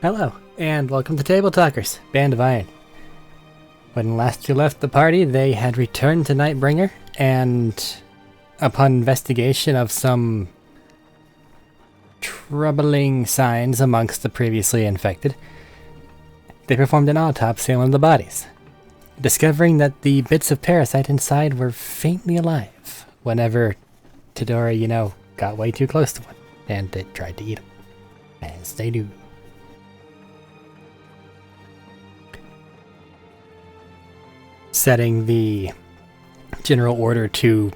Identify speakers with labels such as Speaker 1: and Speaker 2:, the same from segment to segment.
Speaker 1: Hello, and welcome to Tabletalkers, Band of Iron. When last you left the party, they had returned to Nightbringer, and upon investigation of some troubling signs amongst the previously infected, they performed an autopsy on the bodies, discovering that the bits of parasite inside were faintly alive whenever Tadori, got way too close to one, and it tried to eat him, as they do. Setting the general order to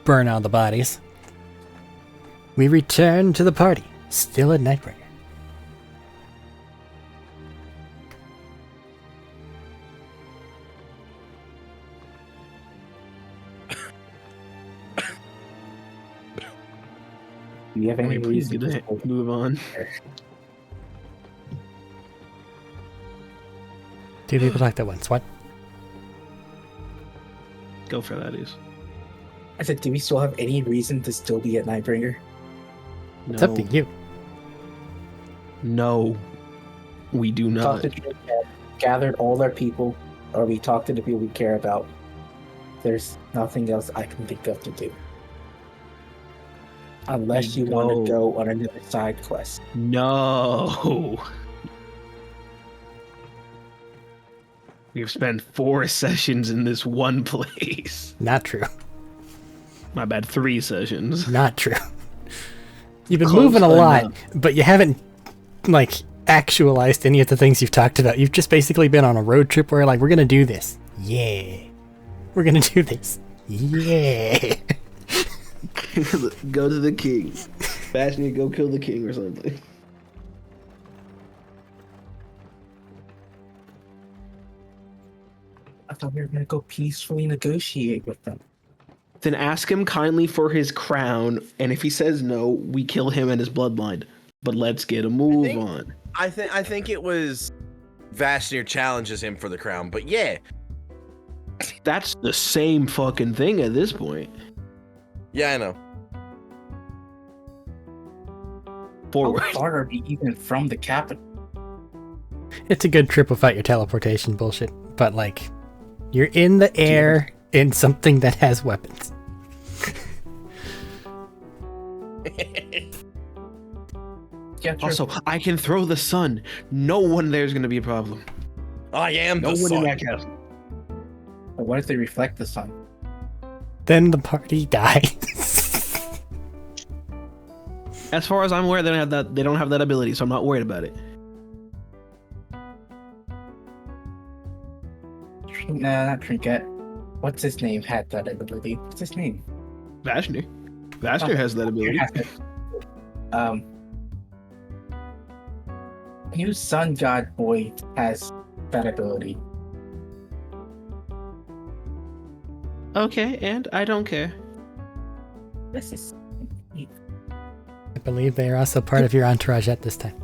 Speaker 1: burn all the bodies, we return to the party, still at Nightbringer.
Speaker 2: Do you have any reason to
Speaker 3: move on?
Speaker 1: Two people talked at once. What?
Speaker 3: Go for that, is.
Speaker 2: I said, do we still have any reason to still be at Nightbringer?
Speaker 3: No.
Speaker 1: It's up to you.
Speaker 3: No, we do not.
Speaker 2: Gathered all our people, or we talked to the people we care about. There's nothing else I can think of to do. Unless you want to go on another side quest.
Speaker 3: No. We've spent 4 sessions in this one place.
Speaker 1: Not true.
Speaker 3: My bad, 3 sessions.
Speaker 1: Not true. You've been
Speaker 3: Close
Speaker 1: moving a lot,
Speaker 3: enough.
Speaker 1: but you haven't, actualized any of the things you've talked about. You've just basically been on a road trip where, we're gonna do this. Yeah. We're gonna do this. Yeah.
Speaker 3: Go to the king. Bastion, go kill the king or something.
Speaker 2: I thought we were going to go peacefully negotiate with them.
Speaker 3: Then ask him kindly for his crown, and if he says no, we kill him and his bloodline. But let's get a move on.
Speaker 4: I think it was Vashnir challenges him for the crown, but yeah.
Speaker 3: That's the same fucking thing at this point.
Speaker 4: Yeah, I know.
Speaker 3: Forward.
Speaker 2: How far are we even from the capital?
Speaker 1: It's a good trip without your teleportation bullshit, but, you're in the air in something that has weapons.
Speaker 2: Yeah, true.
Speaker 3: Also, I can throw the sun. No one there's gonna be a problem.
Speaker 4: I am
Speaker 3: No
Speaker 4: the
Speaker 3: one in
Speaker 4: sun.
Speaker 3: that castle.
Speaker 2: But what if they reflect the sun?
Speaker 1: Then the party dies.
Speaker 3: As far as I'm aware, they don't have that ability, so I'm not worried about it.
Speaker 2: Nah, not Trinket. What's his name had that ability? What's his name?
Speaker 3: Vashnir. Vashnir has that ability.
Speaker 2: New Sun God Boy has that ability.
Speaker 3: Okay, and I don't care.
Speaker 2: This is...
Speaker 1: I believe they are also part of your entourage at this time.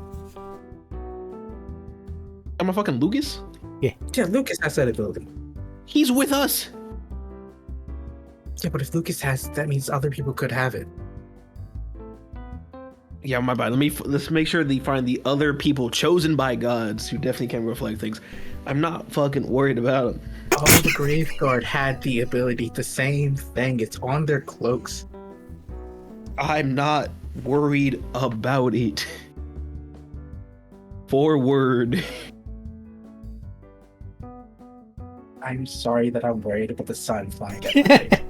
Speaker 3: I'm a fucking Lucas?
Speaker 2: Yeah, Lucas has that ability.
Speaker 3: He's with us!
Speaker 2: Yeah, but if Lucas has, that means other people could have it.
Speaker 3: Yeah, my bad. Let's make sure they find the other people chosen by gods who definitely can reflect things. I'm not fucking worried about them.
Speaker 2: Oh, the Graveguard had the ability. The same thing. It's on their cloaks.
Speaker 3: I'm not worried about it. Forward.
Speaker 2: I'm sorry that I'm worried about the sun flying at night.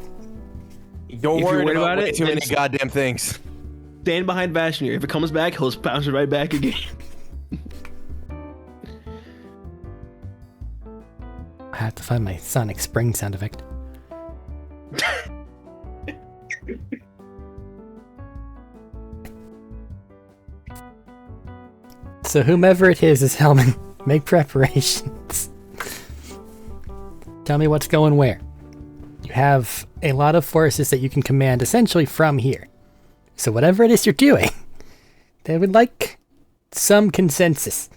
Speaker 4: Don't
Speaker 3: If you're
Speaker 4: worry
Speaker 3: worried
Speaker 4: about
Speaker 3: about
Speaker 4: way
Speaker 3: it,
Speaker 4: too many
Speaker 3: then-
Speaker 4: goddamn things.
Speaker 3: Stand behind Vashnir. If it comes back, he'll bounce it right back again.
Speaker 1: I have to find my sonic spring sound effect. So whomever it is Hellman, make preparations. Tell me what's going where. You have a lot of forces that you can command essentially from here. So whatever it is you're doing, they would like some consensus.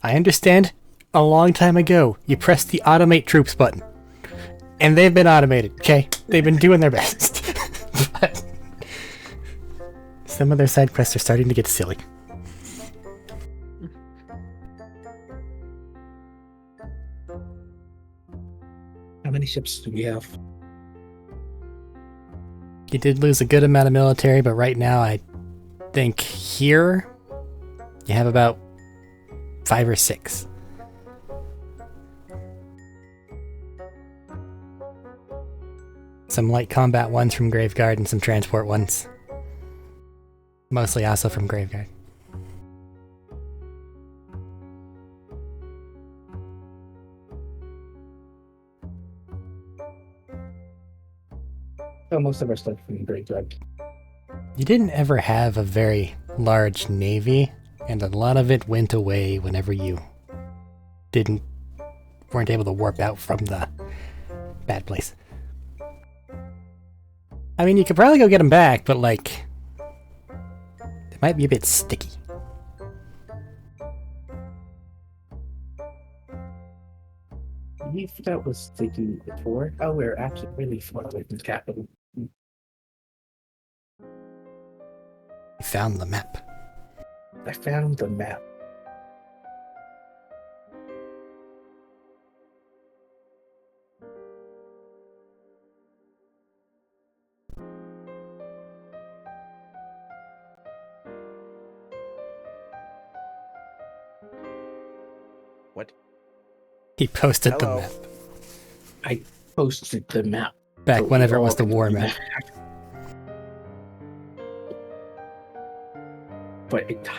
Speaker 1: I understand a long time ago you pressed the automate troops button. And they've been automated, okay? They've been doing their best. But some of their side quests are starting to get silly.
Speaker 2: How many ships do we have?
Speaker 1: You did lose a good amount of military, but right now I think here you have about 5 or 6. Some light combat ones from Graveguard and some transport ones. Mostly also from Graveguard.
Speaker 2: Oh, most of our stuff from Great Drug.
Speaker 1: You didn't ever have a very large navy, and a lot of it went away whenever you weren't able to warp out from the bad place. I mean, you could probably go get them back, but like, they might be a bit sticky.
Speaker 2: If that was thinking before, oh, we're actually really far away from the capital.
Speaker 1: You found the map.
Speaker 2: I found the map.
Speaker 4: What?
Speaker 1: He posted
Speaker 4: Hello.
Speaker 1: the map
Speaker 2: I posted the map.
Speaker 1: back
Speaker 2: So
Speaker 1: whenever it
Speaker 2: we
Speaker 1: was the
Speaker 2: all
Speaker 1: war
Speaker 2: can see
Speaker 1: map.
Speaker 2: that. But it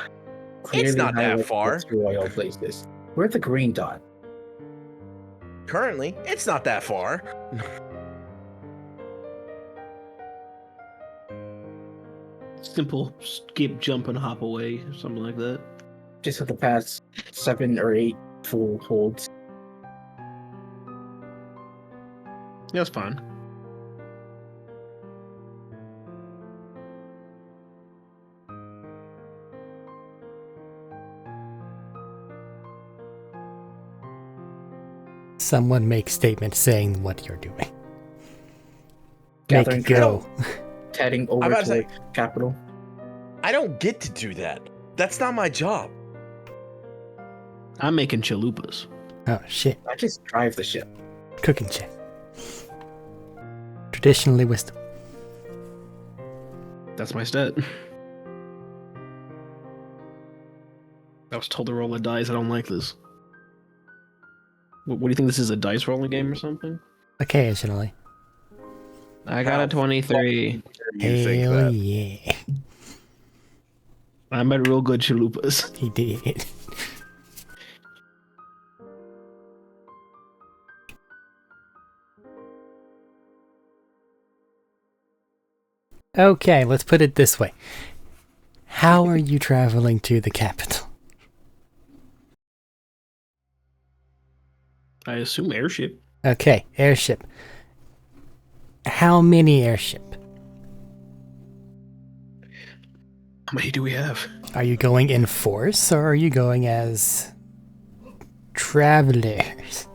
Speaker 2: clearly
Speaker 4: not that
Speaker 2: highlights
Speaker 4: far.
Speaker 2: the two oil places. We're at the green dot.
Speaker 4: Currently, it's not that far.
Speaker 3: Simple skip, jump, and hop away, or something like that.
Speaker 2: Just for the past 7 or 8 full holds.
Speaker 3: Yeah, that's fine.
Speaker 1: Someone make statements saying what you're doing.
Speaker 2: Gathering
Speaker 1: Make go.
Speaker 2: heading over
Speaker 4: I'm about
Speaker 2: to
Speaker 4: to
Speaker 2: the
Speaker 4: say-
Speaker 2: capital.
Speaker 4: I don't get to do that. That's not my job.
Speaker 3: I'm making chalupas.
Speaker 1: Oh shit.
Speaker 2: I just drive the ship.
Speaker 1: Cooking check. Traditionally wisdom.
Speaker 3: That's my stat. I was told to roll a dice. I don't like this. What do you think? This is a dice rolling game or something?
Speaker 1: Occasionally.
Speaker 3: I got a 23.
Speaker 4: You think
Speaker 1: Hell
Speaker 4: that?
Speaker 1: yeah.
Speaker 3: I made real good chalupas.
Speaker 1: He did. Okay, let's put it this way. How are you traveling to the capital?
Speaker 3: I assume airship.
Speaker 1: Okay, airship. How many airship?
Speaker 3: How many do we have?
Speaker 1: Are you going in force or are you going as travelers?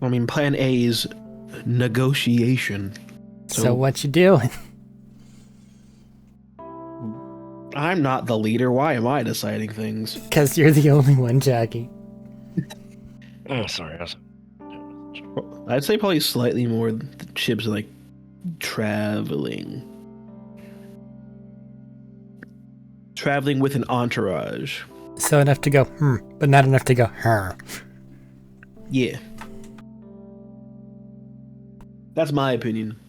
Speaker 3: I mean, plan A is negotiation.
Speaker 1: So what you doing?
Speaker 3: I'm not the leader. Why am I deciding things?
Speaker 1: Because you're the only one, Jackie.
Speaker 5: Oh, sorry.
Speaker 3: I'd say probably slightly more the ships are like traveling. Traveling with an entourage.
Speaker 1: So enough to go, but not enough to go,
Speaker 3: Yeah. That's my opinion.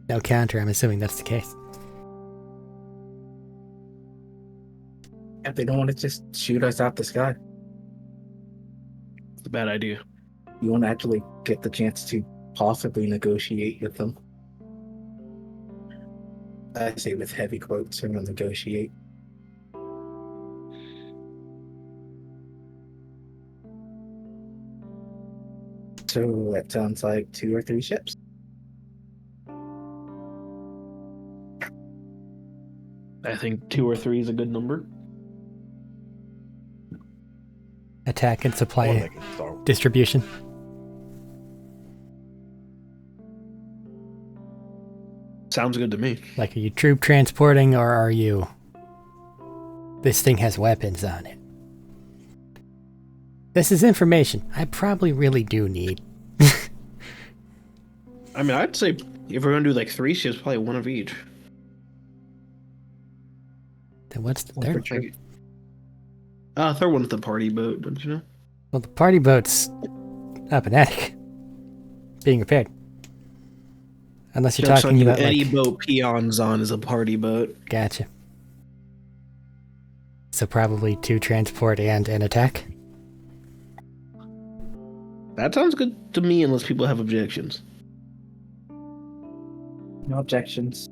Speaker 1: No counter, I'm assuming that's the case.
Speaker 2: If they don't want to just shoot us out the sky,
Speaker 3: It's a bad idea.
Speaker 2: you won't actually get the chance to possibly negotiate with them. I say with heavy quotes, and negotiate. So that sounds like 2 or 3 ships.
Speaker 3: I think 2 or 3 is a good number.
Speaker 1: Attack and
Speaker 4: I wanna
Speaker 1: supply
Speaker 4: make a Star Wars.
Speaker 1: distribution.
Speaker 3: Sounds good to me.
Speaker 1: Like, are you troop transporting, or are you... This thing has weapons on it. This is information I probably really do need.
Speaker 3: I mean, I'd say if we're gonna do like 3 ships, probably 1 of each.
Speaker 1: Then what's the
Speaker 2: One
Speaker 1: third
Speaker 2: for
Speaker 1: one?
Speaker 2: trade.
Speaker 3: Third one with the party boat, don't you know?
Speaker 1: Well, the party boat's up in Arik. Being repaired. Unless you're
Speaker 3: Jokes
Speaker 1: talking
Speaker 3: on you,
Speaker 1: about,
Speaker 3: any
Speaker 1: like...
Speaker 3: boat peons on is a party boat.
Speaker 1: Gotcha. So probably 2 transport and an attack?
Speaker 3: That sounds good to me, unless people have objections.
Speaker 2: No objections.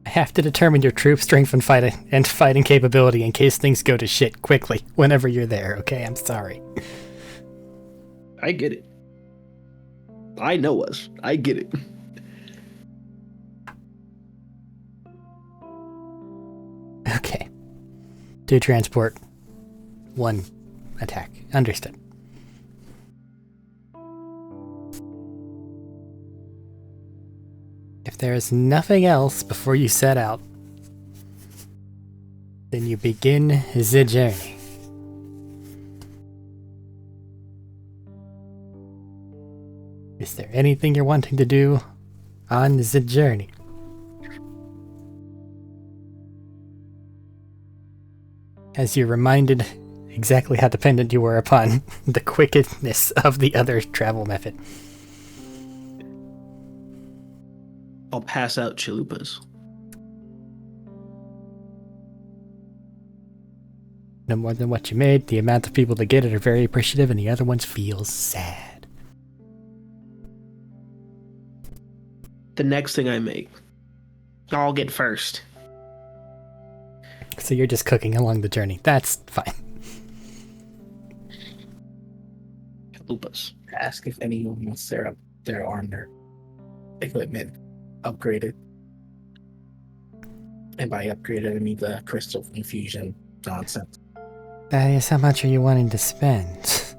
Speaker 1: I have to determine your troop strength and fighting capability in case things go to shit quickly whenever you're there, okay? I'm sorry.
Speaker 3: I get it. I know us. I get it.
Speaker 1: Okay. 2 transport, 1 attack. Understood. If there is nothing else before you set out, then you begin the journey. Is there anything you're wanting to do on the journey? As you're reminded exactly how dependent you were upon the quickness of the other travel method.
Speaker 3: I'll pass out chalupas.
Speaker 1: No more than what you made, the amount of people that get it are very appreciative, and the other ones feel sad.
Speaker 3: The next thing I make, I'll get first.
Speaker 1: So you're just cooking along the journey. That's fine.
Speaker 3: Chalupas.
Speaker 2: Ask if anyone wants their armor equipment upgraded. And by upgraded, I mean the crystal infusion nonsense.
Speaker 1: Thaddeus, how much are you wanting to spend?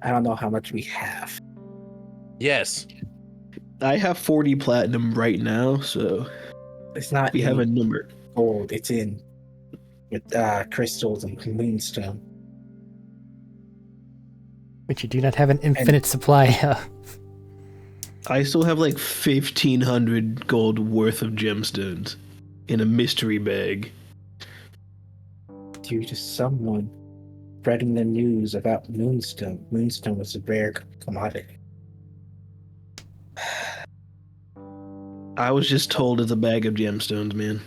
Speaker 2: I don't know how much we have.
Speaker 4: Yes.
Speaker 3: I have 40 platinum right now, so
Speaker 2: It's not
Speaker 3: we
Speaker 2: in
Speaker 3: have a number.
Speaker 2: gold. It's in with crystals and moonstone.
Speaker 1: But you do not have an infinite supply of.
Speaker 3: I still have like 1,500 gold worth of gemstones in a mystery bag.
Speaker 2: Due to someone spreading the news about moonstone. Moonstone was a rare commodity.
Speaker 3: I was just told it's a bag of gemstones, man.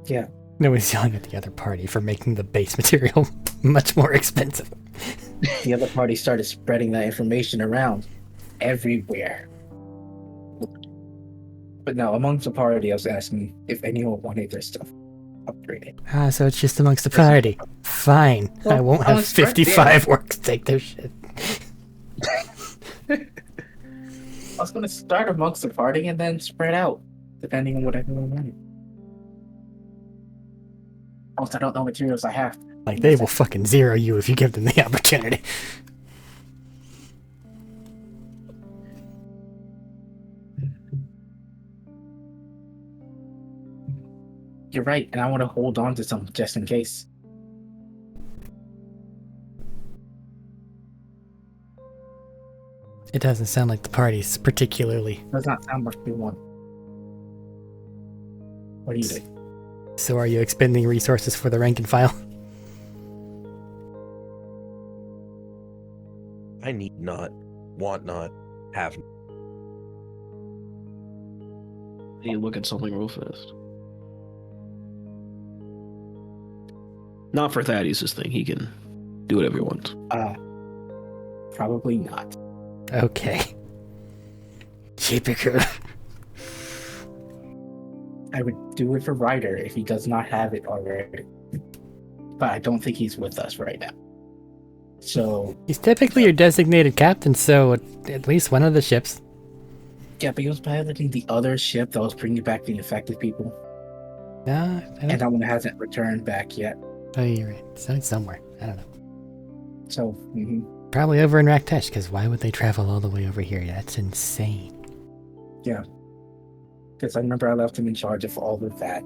Speaker 2: Yeah,
Speaker 1: No one's yelling at the other party for making the base material much more expensive.
Speaker 2: the other party started spreading that information around everywhere. But no, amongst the party, I was asking if anyone wanted their stuff upgraded.
Speaker 1: Ah, so it's just amongst the party. Fine. I
Speaker 2: Well,
Speaker 1: won't
Speaker 2: I
Speaker 1: have
Speaker 2: was start
Speaker 1: 55 orcs take their shit.
Speaker 2: I was going to start amongst the party and then spread out, depending on what everyone wanted. Also, I don't know materials I have.
Speaker 1: Like, they will fucking zero you if you give them the opportunity.
Speaker 2: You're right, and I want to hold on to some just in case.
Speaker 1: It doesn't sound like the party's particularly.
Speaker 2: Does not sound like we want. What do you think?
Speaker 1: So are you expending resources for the rank and file?
Speaker 4: I need not, want not, have.
Speaker 3: I need to look at something real fast. Not for Thaddeus' thing. He can do whatever he wants.
Speaker 2: Probably not.
Speaker 1: Okay. Typical.
Speaker 2: I would do it for Ryder if he does not have it already. But I don't think he's with us right now. So,
Speaker 1: He's typically your designated captain, so at least one of the ships.
Speaker 2: yeah, but he was piloting the other ship that was bringing back the infected people.
Speaker 1: No, I
Speaker 2: And
Speaker 1: don't.
Speaker 2: that one hasn't returned back yet.
Speaker 1: Oh, you're right. It's somewhere. I don't know.
Speaker 2: So,
Speaker 1: Probably over in Raktesh, because why would they travel all the way over here? That's insane.
Speaker 2: Yeah. Because I remember I left him in charge of all of that.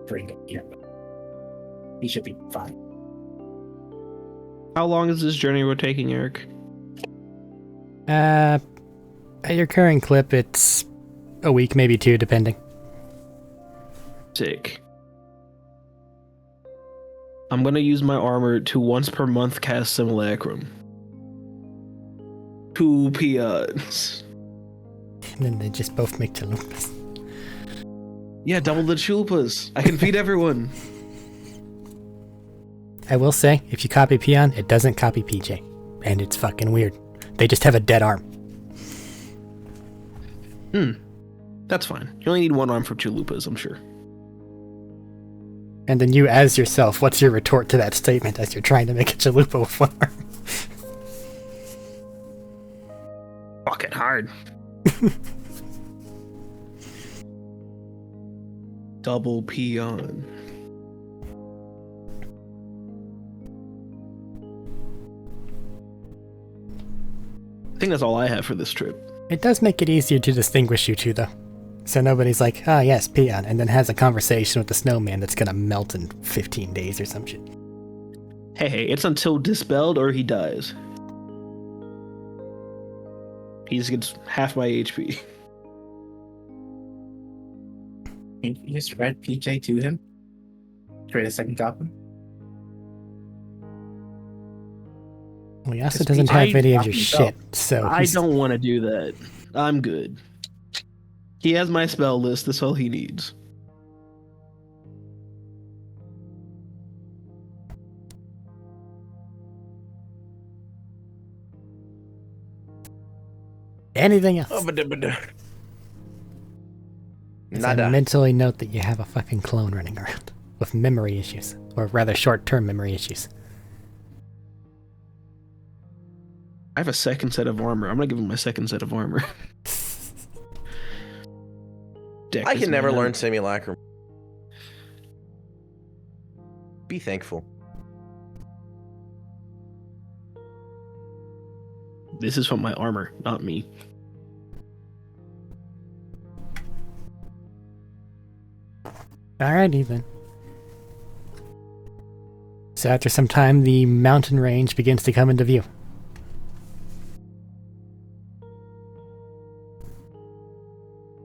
Speaker 2: Bring him here. He should be fine.
Speaker 3: How long is this journey we're taking, Eric?
Speaker 1: At your current clip, it's a week, maybe 2, depending.
Speaker 3: Sick. I'm gonna use my armor to once per month cast Simulacrum. 2 peons.
Speaker 1: And then they just both make chalupas.
Speaker 3: Yeah, double the chalupas. I can feed everyone.
Speaker 1: I will say, if you copy Peon, it doesn't copy PJ. And it's fucking weird. They just have a dead arm.
Speaker 3: That's fine. You only need 1 arm for chalupas, I'm sure.
Speaker 1: And then you, as yourself, what's your retort to that statement as you're trying to make a chalupa with 1 arm?
Speaker 3: Fucking hard. Double peon. I think that's all I have for this trip.
Speaker 1: It does make it easier to distinguish you two, though. So nobody's like, ah, yes, Peon, and then has a conversation with the snowman that's gonna melt in 15 days or some shit.
Speaker 3: Hey, it's until dispelled or he dies. He just gets half my HP.
Speaker 2: You just read PJ to him? Create a second copy?
Speaker 1: Well, he also
Speaker 2: Just
Speaker 1: doesn't
Speaker 2: PJ
Speaker 1: have any of your
Speaker 2: himself.
Speaker 1: shit, so
Speaker 3: I don't want to do that. I'm good. He has my spell list. That's all he needs.
Speaker 1: anything else.
Speaker 4: Oh,
Speaker 1: As I
Speaker 4: Nada.
Speaker 1: mentally note that you have a fucking clone running around with memory issues, or rather short-term memory issues.
Speaker 3: I have a second set of armor. I'm gonna give him my second set of armor. Deck
Speaker 4: I
Speaker 3: is
Speaker 4: can never
Speaker 3: mad.
Speaker 4: learn simulacrum. Be thankful.
Speaker 3: This is from my armor, not me.
Speaker 1: Alrighty then. So after some time, the mountain range begins to come into view.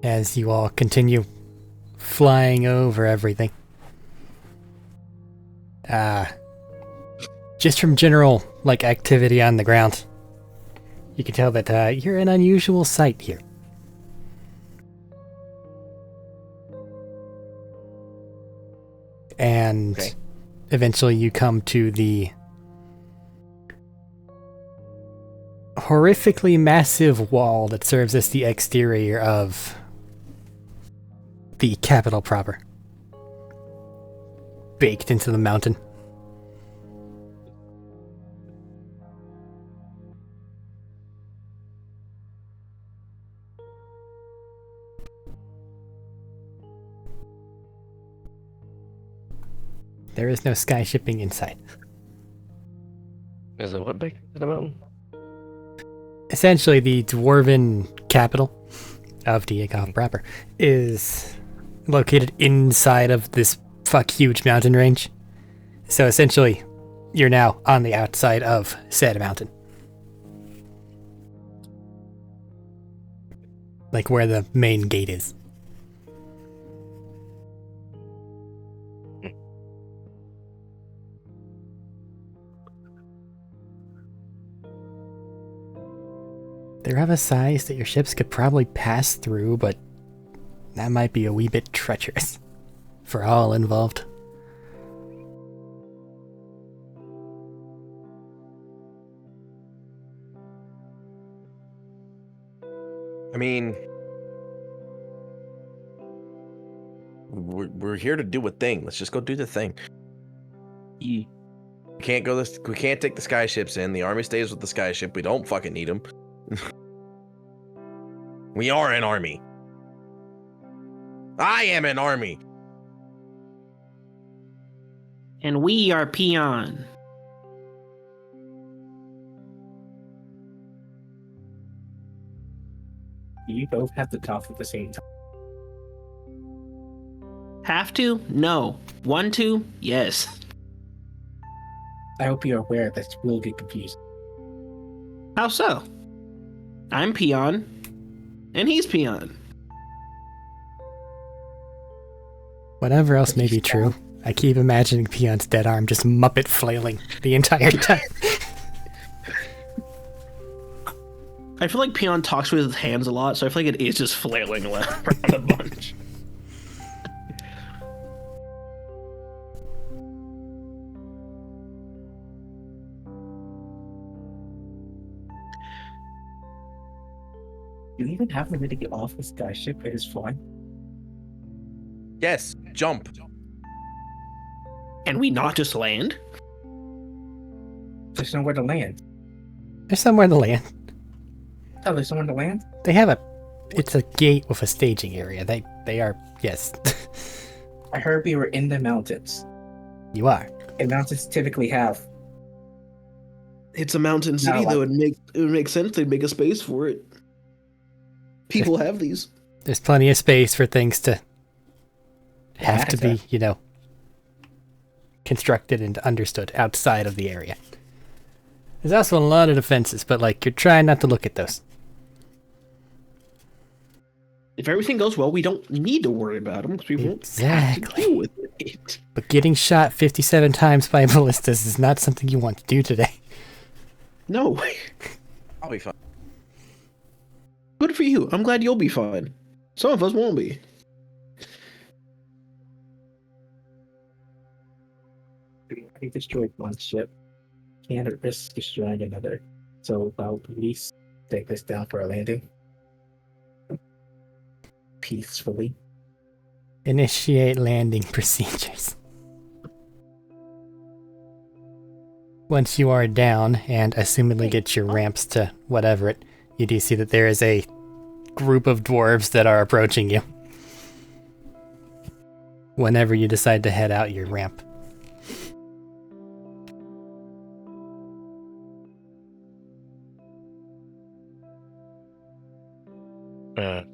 Speaker 1: As you all continue flying over everything. Just from general, activity on the ground, you can tell that, you're an unusual sight here. And
Speaker 4: Okay.
Speaker 1: eventually you come to the horrifically massive wall that serves as the exterior of the capital proper. Baked into the mountain. There is no sky shipping inside.
Speaker 5: Is it what big in the mountain?
Speaker 1: Essentially, the dwarven capital of Diakov proper is located inside of this huge mountain range. So essentially, you're now on the outside of said mountain. Like where the main gate is. They're of a size that your ships could probably pass through, but that might be a wee bit treacherous for all involved.
Speaker 4: I mean, we're here to do a thing. Let's just go do the thing.
Speaker 3: E.
Speaker 4: We can't go this. We can't take the sky ships in. The army stays with the sky ship. We don't fucking need them. We are an army. I am an army.
Speaker 3: And we are peon.
Speaker 2: You both have to talk at the same time.
Speaker 3: Have to? No. Want to? Yes.
Speaker 2: I hope you're aware that we'll get confused.
Speaker 3: How so? I'm Peon, and he's Peon.
Speaker 1: Whatever else may be true, I keep imagining Peon's dead arm just Muppet flailing the entire time.
Speaker 3: I feel like Peon talks with his hands a lot, so I feel like it is just flailing around a bunch.
Speaker 2: Do you even have a way to get off the skyship? It is flying.
Speaker 4: Yes, jump.
Speaker 3: And we not just land?
Speaker 2: There's nowhere to land.
Speaker 1: There's somewhere to land.
Speaker 2: Oh, there's somewhere to land?
Speaker 1: They have it's a gate with a staging area. They are, yes.
Speaker 2: I heard we were in the mountains.
Speaker 1: You are.
Speaker 2: And mountains typically have.
Speaker 3: It's a mountain city,
Speaker 2: like-
Speaker 3: though. It would make sense they'd make a space for it. People have these.
Speaker 1: There's plenty of space for things to have to
Speaker 2: Habitat.
Speaker 1: be, constructed and understood outside of the area. There's also a lot of defenses, but you're trying not to look at those.
Speaker 3: If everything goes well, we don't need to worry about them because we won't have to
Speaker 1: Exactly.
Speaker 3: deal with it.
Speaker 1: But getting shot 57 times by ballistas is not something you want to do today.
Speaker 3: No.
Speaker 4: I'll be fine.
Speaker 3: Good for you. I'm glad you'll be fine. Some of us won't be.
Speaker 2: We destroyed one ship. Can't risk destroying another. So I'll at least take this down for a landing. Peacefully.
Speaker 1: Initiate landing procedures. Once you are down and assumedly get your ramps to whatever you do see that there is a group of dwarves that are approaching you. Whenever you decide to head out your ramp.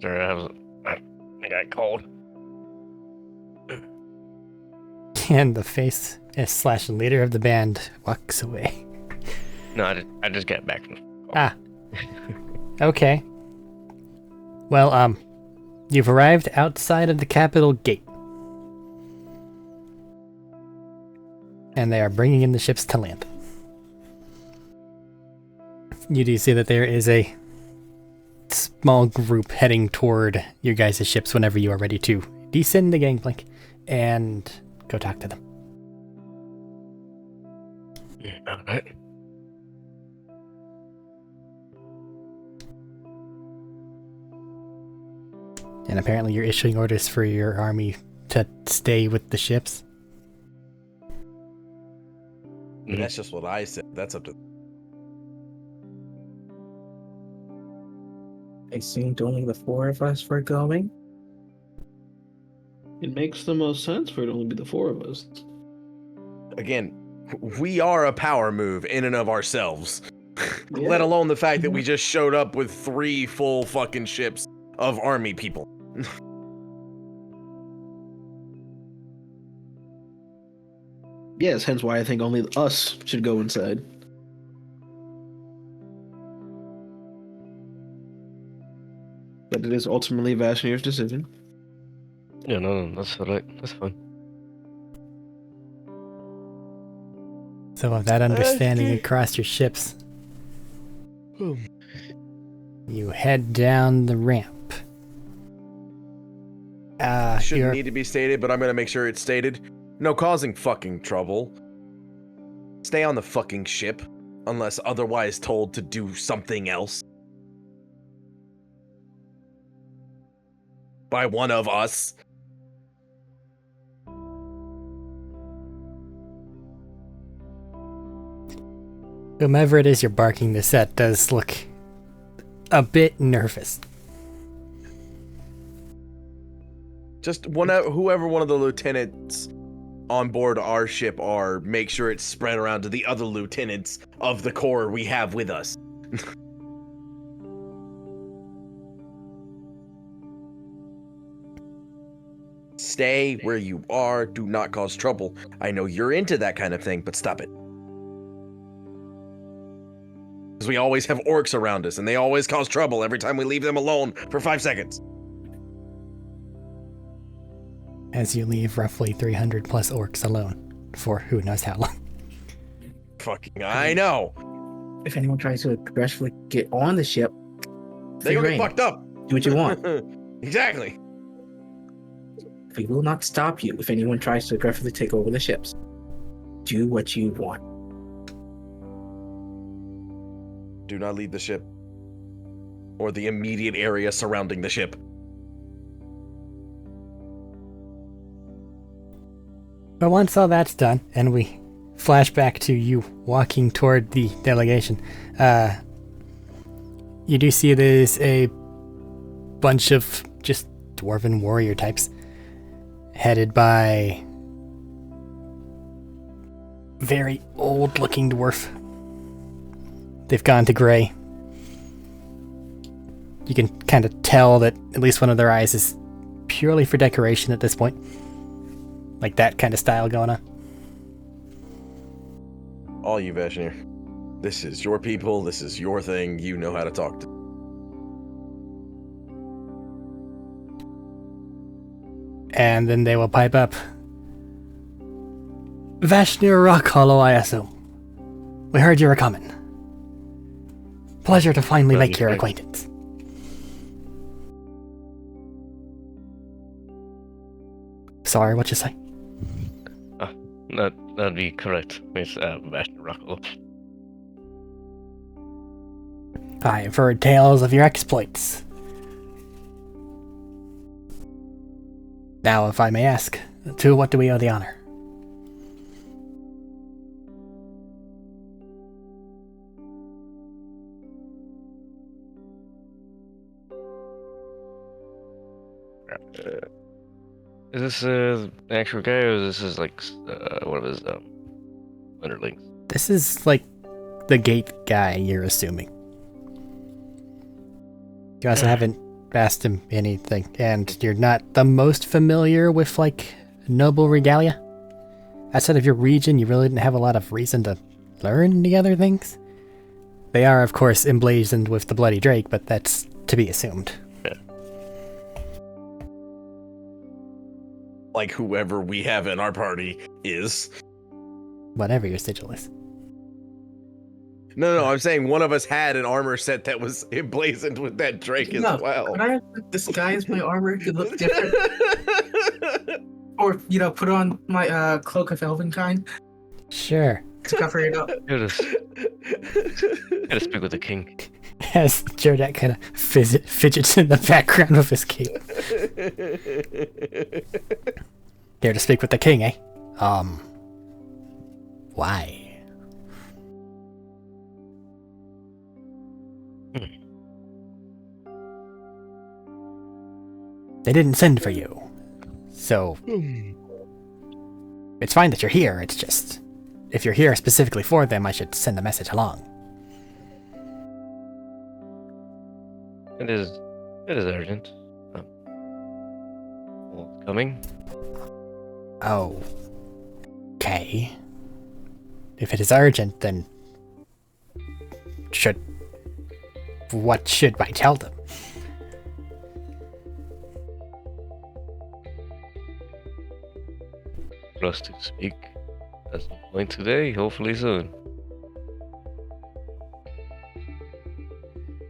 Speaker 5: Sorry, I got cold.
Speaker 1: And the face / leader of the band walks away.
Speaker 5: No, I just got back from.
Speaker 1: Ah. Okay. Well, you've arrived outside of the capital gate. And they are bringing in the ships to land. You do see that there is a small group heading toward your guys' ships whenever you are ready to descend the gangplank and go talk to them.
Speaker 5: Alright.
Speaker 1: And apparently you're issuing orders for your army to stay with the ships.
Speaker 4: That's just what I said. That's up to.
Speaker 2: I assumed only the four of us were going.
Speaker 3: It makes the most sense for it to only be the four of us.
Speaker 4: Again, we are a power move in and of ourselves. Let alone the fact that we just showed up with 3 full fucking ships of army people.
Speaker 3: Yes, hence why I think only us should go inside. But it is ultimately Vashnir's decision.
Speaker 5: Yeah, no, that's alright. That's fine.
Speaker 1: So with that understanding across your ships, you head down the ramp.
Speaker 4: Shouldn't need to be stated, but I'm gonna make sure it's stated. No causing fucking trouble. Stay on the fucking ship, unless otherwise told to do something else. By one of us.
Speaker 1: Whomever it is you're barking this at does look a bit nervous.
Speaker 4: Just whoever one of the lieutenants on board our ship are, make sure it's spread around to the other lieutenants of the corps we have with us. Stay where you are. Do not cause trouble. I know you're into that kind of thing, but stop it. Because we always have orcs around us, and they always cause trouble every time we leave them alone for 5 seconds.
Speaker 1: As you leave roughly 300 plus orcs alone for who knows how long.
Speaker 4: Fucking, I know.
Speaker 2: If anyone tries to aggressively get on the ship,
Speaker 4: They
Speaker 2: free
Speaker 4: gonna
Speaker 2: reign.
Speaker 4: get fucked up.
Speaker 2: Do what you want.
Speaker 4: Exactly.
Speaker 2: We will not stop you if anyone tries to aggressively take over the ships. Do what you want.
Speaker 4: Do not leave the ship. Or the immediate area surrounding the ship.
Speaker 1: But once all that's done, and we flash back to you walking toward the delegation, you do see there's a bunch of just dwarven warrior types headed by very old looking dwarf. They've gone to gray. You can kind of tell that at least one of their eyes is purely for decoration at this point. Like that kind of style going on.
Speaker 4: All you, Vashnir. This is your people. This is your thing. You know how to talk to.
Speaker 1: And then they will pipe up. Vashnir Rockhollow, I assume. We heard you were coming. Pleasure to finally make your acquaintance. Sorry, what you say?
Speaker 5: That'd be correct, Miss Bastion Rockle.
Speaker 1: I have heard tales of your exploits. Now, if I may ask, to what do we owe the honor?
Speaker 5: Is this the actual guy, or is this like one of his underlings?
Speaker 1: This is like the gate guy, you're assuming. You also haven't asked him anything, and you're not the most familiar with like noble regalia. Outside of your region, you really didn't have a lot of reason to learn the other things. They are, of course, emblazoned with the Bloody Drake, but that's to be assumed.
Speaker 4: Like whoever we have in our party is.
Speaker 1: Whatever your sigil is.
Speaker 4: No, I'm saying one of us had an armor set that was emblazoned with that Drake as well.
Speaker 2: Could I disguise my armor to look different? Or, put on my cloak of Elvenkind
Speaker 1: Sure.
Speaker 2: to cover it up?
Speaker 5: Gotta speak with the king.
Speaker 1: As Jordak kind of fidgets in the background of his cape. Here to speak with the king, eh? Why? They didn't send for you. So, it's fine that you're here, it's just, if you're here specifically for them, I should send a message along.
Speaker 5: It is urgent. Coming?
Speaker 1: Oh. Okay. If it is urgent, then what should I tell them?
Speaker 5: For us to speak at some point today, hopefully soon.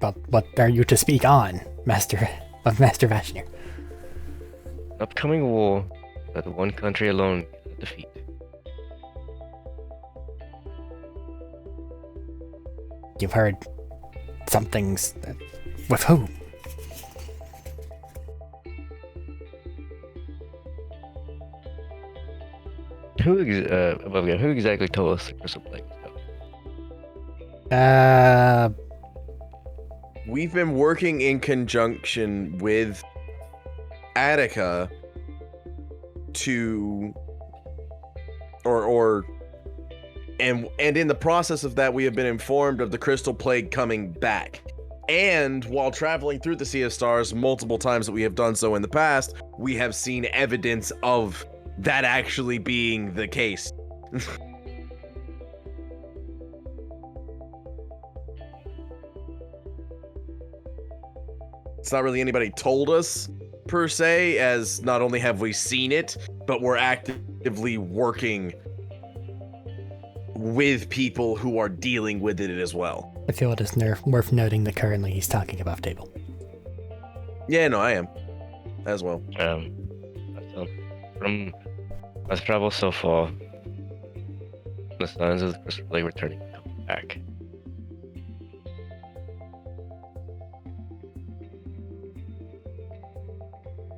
Speaker 1: But what are you to speak on, Master Vashnir?
Speaker 5: Upcoming war that one country alone cannot defeat.
Speaker 1: You've heard some things. With whom?
Speaker 5: Who exactly told us the Crystal Plague was coming?
Speaker 4: We've been working in conjunction with Attica and in the process of that, we have been informed of the Crystal Plague coming back. And while traveling through the Sea of Stars multiple times that we have done so in the past, we have seen evidence of that actually being the case. It's not really anybody told us, per se, as not only have we seen it, but we're actively working with people who are dealing with it as well.
Speaker 1: I feel it is worth noting that currently he's talking above table.
Speaker 4: Yeah, no, I am. As well.
Speaker 5: So from my travel so far, the signs of the crystal lake returning come back.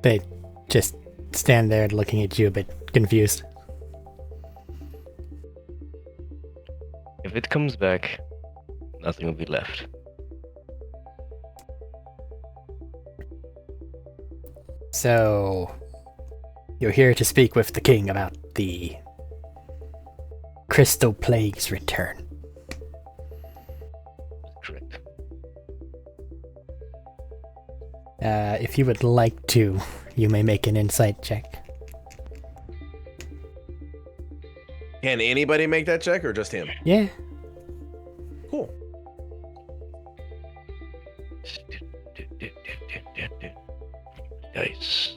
Speaker 1: They just stand there looking at you a bit confused.
Speaker 5: If it comes back, nothing will be left.
Speaker 1: So, you're here to speak with the king about the Crystal Plague's return.
Speaker 5: Correct.
Speaker 1: If you would like to, you may make an insight check.
Speaker 4: Can anybody make that check or just him?
Speaker 1: Yeah.
Speaker 4: Cool.
Speaker 5: Nice.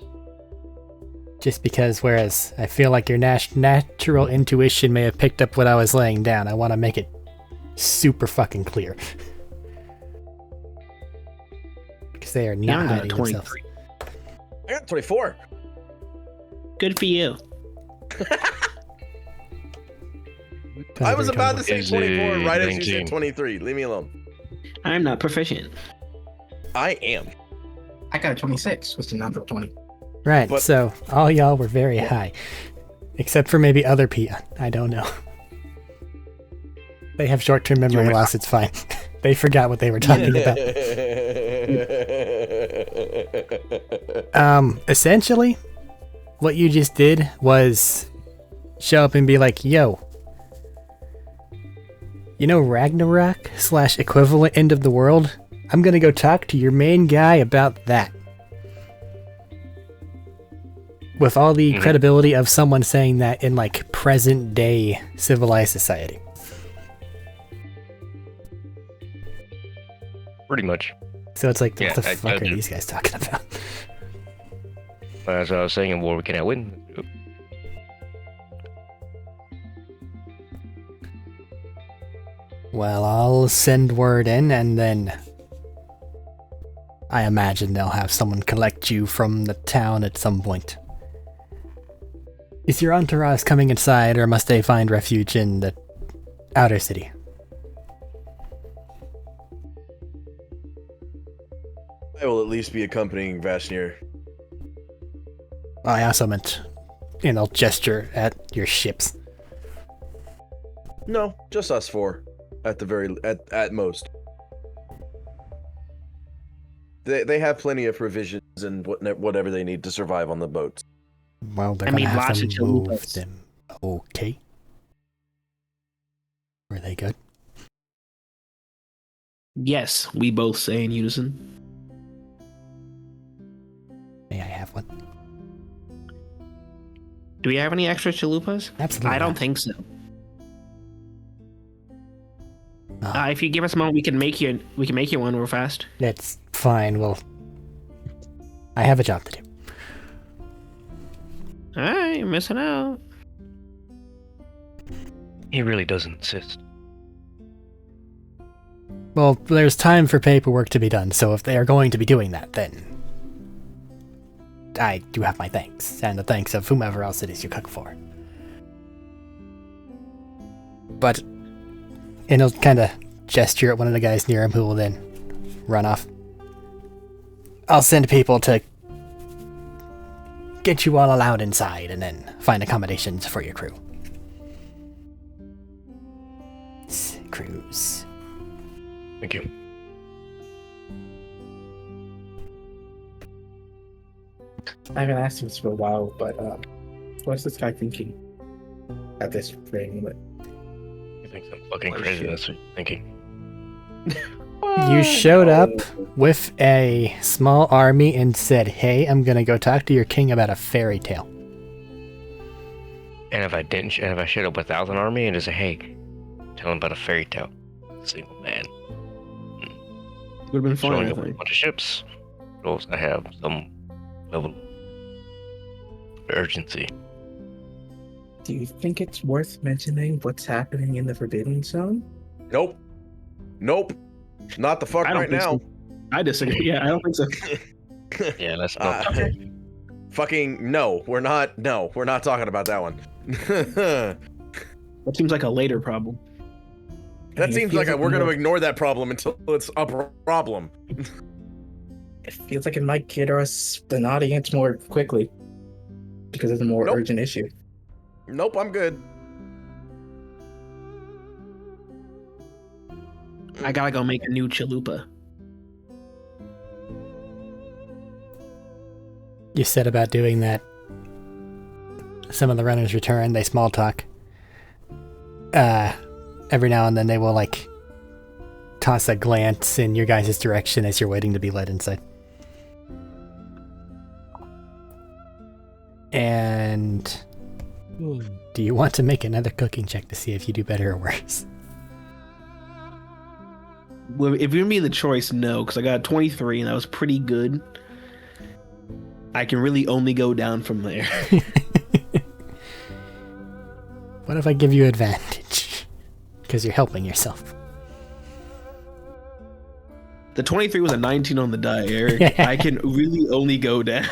Speaker 1: Just because, whereas I feel like your natural intuition may have picked up what I was laying down, I want to make it super fucking clear. Because they are not hiding themselves.
Speaker 4: I got 24.
Speaker 2: Good for you.
Speaker 4: I was about to say
Speaker 5: Is
Speaker 4: 24
Speaker 5: it
Speaker 4: right as you
Speaker 5: 19?
Speaker 4: said 23. Leave me alone.
Speaker 2: I'm not proficient.
Speaker 4: I am.
Speaker 2: I got a 26, which is not a 20.
Speaker 1: Right,
Speaker 4: But-
Speaker 1: so all y'all were very high. Except for maybe other people. I don't know. They have short-term memory loss, it's fine. They forgot what they were talking about. Essentially, what you just did was show up and be like, yo, you know Ragnarok / equivalent end of the world? I'm gonna go talk to your main guy about that. With all the credibility of someone saying that in like present day civilized society.
Speaker 5: Pretty much.
Speaker 1: So it's like,
Speaker 5: Yeah,
Speaker 1: what the
Speaker 5: I
Speaker 1: fuck are
Speaker 5: do.
Speaker 1: these guys talking about?
Speaker 5: As I was saying, in war we cannot win.
Speaker 1: Well, I'll send word in and then I imagine they'll have someone collect you from the town at some point. Is your entourage coming inside or must they find refuge in the outer city?
Speaker 4: I will at least be accompanying Vashnir.
Speaker 1: I also meant, and I'll gesture at your ships.
Speaker 4: No, just us four. At most. They have plenty of provisions and whatever they need to survive on the boats.
Speaker 1: Well, they're
Speaker 2: I
Speaker 1: gonna
Speaker 2: mean,
Speaker 1: have
Speaker 2: lots
Speaker 1: to
Speaker 2: of
Speaker 1: move
Speaker 2: chalupas.
Speaker 1: them. Okay. Were they good?
Speaker 3: Yes, we both say in unison.
Speaker 1: May I have one?
Speaker 3: Do we have any extra chalupas?
Speaker 1: Absolutely.
Speaker 3: I don't
Speaker 1: not.
Speaker 3: think so.
Speaker 1: Oh,
Speaker 3: If you give us a moment, we can make you one real fast.
Speaker 1: that's fine. Well, I have a job to do.
Speaker 3: Alright, you're missing out.
Speaker 5: He really does insist.
Speaker 1: Well, there's time for paperwork to be done, so if they are going to be doing that, then I do have my thanks, and the thanks of whomever else it is you cook for. But, and he'll kind of gesture at one of the guys near him who will then run off. I'll send people to get you all allowed inside and then find accommodations for your crew. Crews.
Speaker 5: Thank you.
Speaker 2: I haven't asked him this for a while, but what's this guy thinking at this very moment?
Speaker 5: You think I'm fucking
Speaker 4: Oh,
Speaker 5: crazy?
Speaker 4: shit.
Speaker 5: That's what you're thinking.
Speaker 1: You showed up with a small army and said, "Hey, I'm gonna go talk to your king about a fairy tale."
Speaker 5: And if I didn't, and if I showed up without an army and just say, "Hey, tell him about a fairy tale," single man,
Speaker 3: Would have been fun,
Speaker 5: showing
Speaker 3: I
Speaker 5: up with a
Speaker 3: think.
Speaker 5: bunch of ships, shows I have some level of urgency.
Speaker 2: Do you think it's worth mentioning what's happening in the Forbidden Zone?
Speaker 4: Nope. Not the fuck
Speaker 3: I don't
Speaker 4: right
Speaker 3: think
Speaker 4: now.
Speaker 3: so. I disagree. Yeah, I don't think so.
Speaker 5: Yeah, that's not.
Speaker 4: Fucking no, we're not. No, we're not talking about that one.
Speaker 3: That seems like a later problem.
Speaker 4: That
Speaker 2: It
Speaker 4: seems
Speaker 2: feels
Speaker 4: like we're going to
Speaker 2: more-
Speaker 4: ignore that problem until it's a problem.
Speaker 2: It feels like it might get us an audience more quickly because it's a more
Speaker 4: Nope.
Speaker 2: urgent issue.
Speaker 4: Nope, I'm good.
Speaker 3: I gotta go make a new chalupa.
Speaker 1: You said about doing that. Some of the runners return, they small talk. Every now and then they will, like, toss a glance in your guys' direction as you're waiting to be led inside. And do you want to make another cooking check to see if you do better or worse?
Speaker 3: Well, if you're gonna be the choice, no, because I got 23 and that was pretty good. I can really only go down from there.
Speaker 1: What if I give you advantage? Because you're helping yourself.
Speaker 3: The 23 was a 19 on the die, Eric. I can really only go down.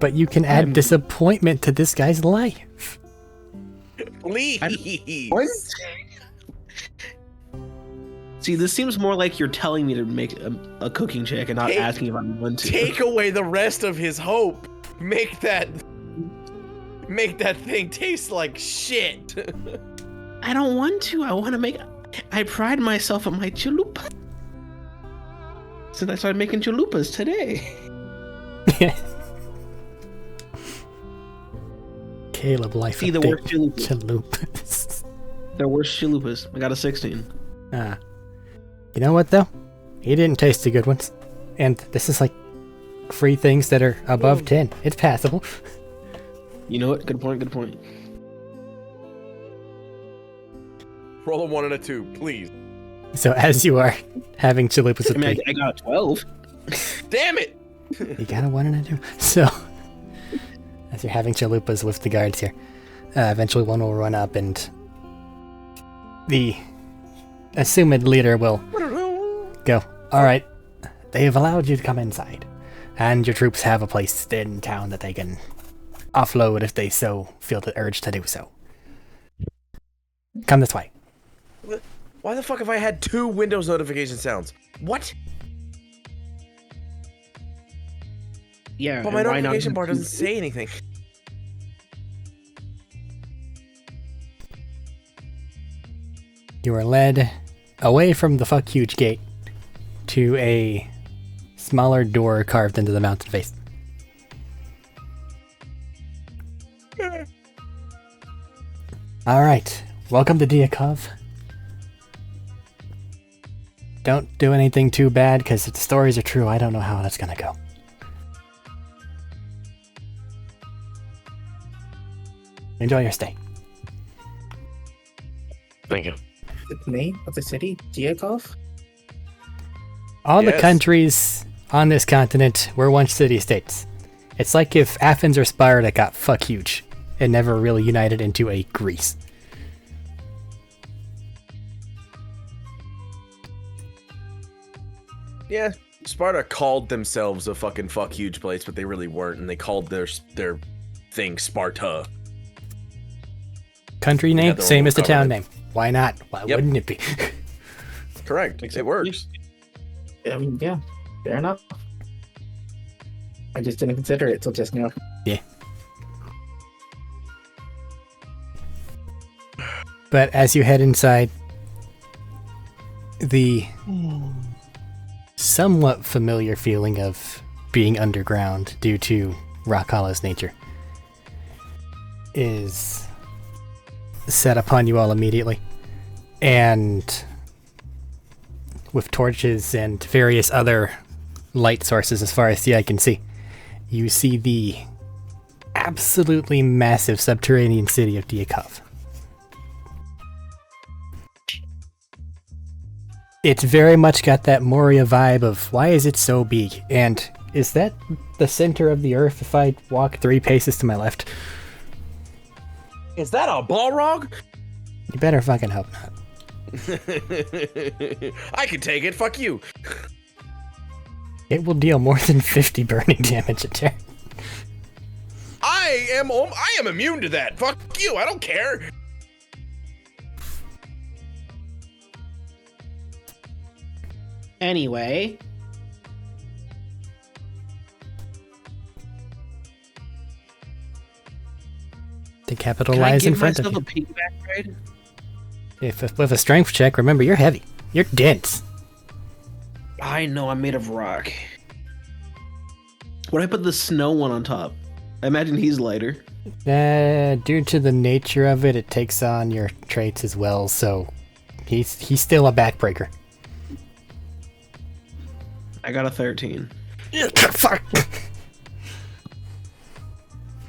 Speaker 1: But you can add disappointment to this guy's life.
Speaker 4: Please.
Speaker 3: What? See, this seems more like you're telling me to make a cooking check and not asking if I want to.
Speaker 4: Take away the rest of his hope. Make that thing taste like shit.
Speaker 3: I don't want to. I want to make. I pride myself on my chalupa. Since I started making chalupas today.
Speaker 1: Caleb, life
Speaker 3: See, the
Speaker 1: update.
Speaker 3: worst chalupas.
Speaker 1: Chalupas.
Speaker 3: The worst chalupas. I got a 16.
Speaker 1: You know what, though? He didn't taste the good ones. And this is like free things that are above 10. It's passable.
Speaker 3: You know what? Good point. Good point.
Speaker 4: Roll a 1 and a 2, please.
Speaker 1: So as you are having chalupas with
Speaker 3: I mean,
Speaker 1: me,
Speaker 3: I got a 12.
Speaker 4: Damn it!
Speaker 1: you got a 1 and a 2. So as you're having chalupas with the guards here, eventually one will run up and the assumed leader will go, "Alright, they have allowed you to come inside, and your troops have a place in town that they can offload if they so feel the urge to do so. Come this way."
Speaker 4: Why the fuck have I had 2 Windows notification sounds? What?
Speaker 3: Yeah,
Speaker 4: But my
Speaker 3: and why not
Speaker 4: notification
Speaker 3: do
Speaker 4: bar
Speaker 3: two?
Speaker 4: doesn't say anything.
Speaker 1: You are led away from the fuck huge gate to a smaller door carved into the mountain face. Alright, welcome to Diakov. Don't do anything too bad, because if the stories are true, I don't know how that's gonna go. Enjoy your stay.
Speaker 5: Thank you.
Speaker 2: The name of the city, Diakov?
Speaker 1: All the
Speaker 4: Yes.
Speaker 1: countries on this continent were once city-states. It's like if Athens or Sparta got fuck huge and never really united into a Greece.
Speaker 4: Yeah, Sparta called themselves a fucking fuck huge place, but they really weren't, and they called their thing Sparta.
Speaker 1: Country
Speaker 4: They
Speaker 1: name,
Speaker 4: had their
Speaker 1: same
Speaker 4: own
Speaker 1: as the town
Speaker 4: government.
Speaker 1: name. Why not? Why
Speaker 4: Yep.
Speaker 1: wouldn't it be?
Speaker 4: Correct. It works.
Speaker 2: I mean, yeah, fair enough. I just didn't consider it till just now.
Speaker 1: But as you head inside, the somewhat familiar feeling of being underground due to Rock Hollow's nature is set upon you all immediately. And with torches and various other light sources as far as the eye can see. You see the absolutely massive subterranean city of Diakov. It's very much got that Moria vibe of, why is it so big? And is that the center of the earth if I walk 3 paces to my left?
Speaker 4: Is that a Balrog?
Speaker 1: You better fucking hope not.
Speaker 4: I can take it, fuck you.
Speaker 1: It will deal more than 50 burning damage a turn.
Speaker 4: I am immune to that. Fuck you, I don't care.
Speaker 3: Anyway.
Speaker 1: The capital lies in front of you.
Speaker 3: Can I give myself a piggyback ride?
Speaker 1: If with a strength check, remember you're heavy. You're dense.
Speaker 3: I know, I'm made of rock. What if I put the snow one on top? I imagine he's lighter.
Speaker 1: Due to the nature of it, it takes on your traits as well, so he's still a backbreaker.
Speaker 3: I got a 13.
Speaker 1: Fuck.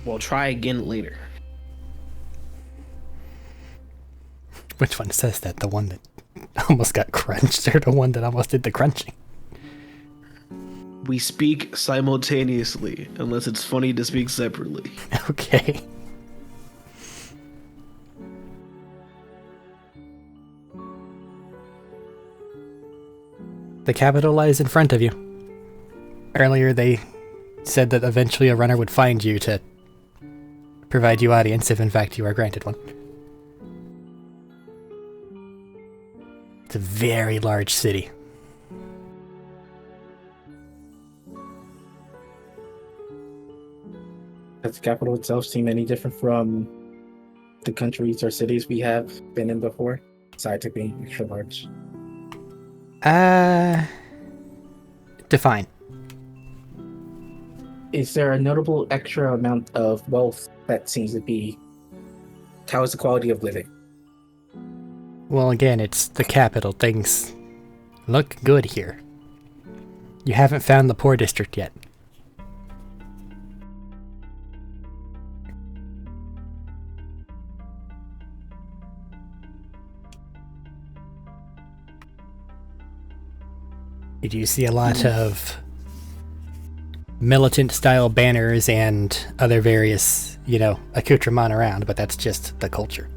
Speaker 3: We'll try again later.
Speaker 1: Which one says that? The one that almost got crunched, or the one that almost did the crunching?
Speaker 3: We speak simultaneously, unless it's funny to speak separately.
Speaker 1: Okay. The capital lies in front of you. Earlier they said that eventually a runner would find you to provide you audience if in fact you are granted one. It's a very large city.
Speaker 2: Does the capital itself seem any different from the countries or cities we have been in before, besides it being extra large?
Speaker 1: Define.
Speaker 2: Is there a notable extra amount of wealth that seems to be? How is the quality of living?
Speaker 1: Well, again, it's the capital. Things look good here. You haven't found the poor district yet. You do see a lot of militant-style banners and other various, accoutrement around, but that's just the culture.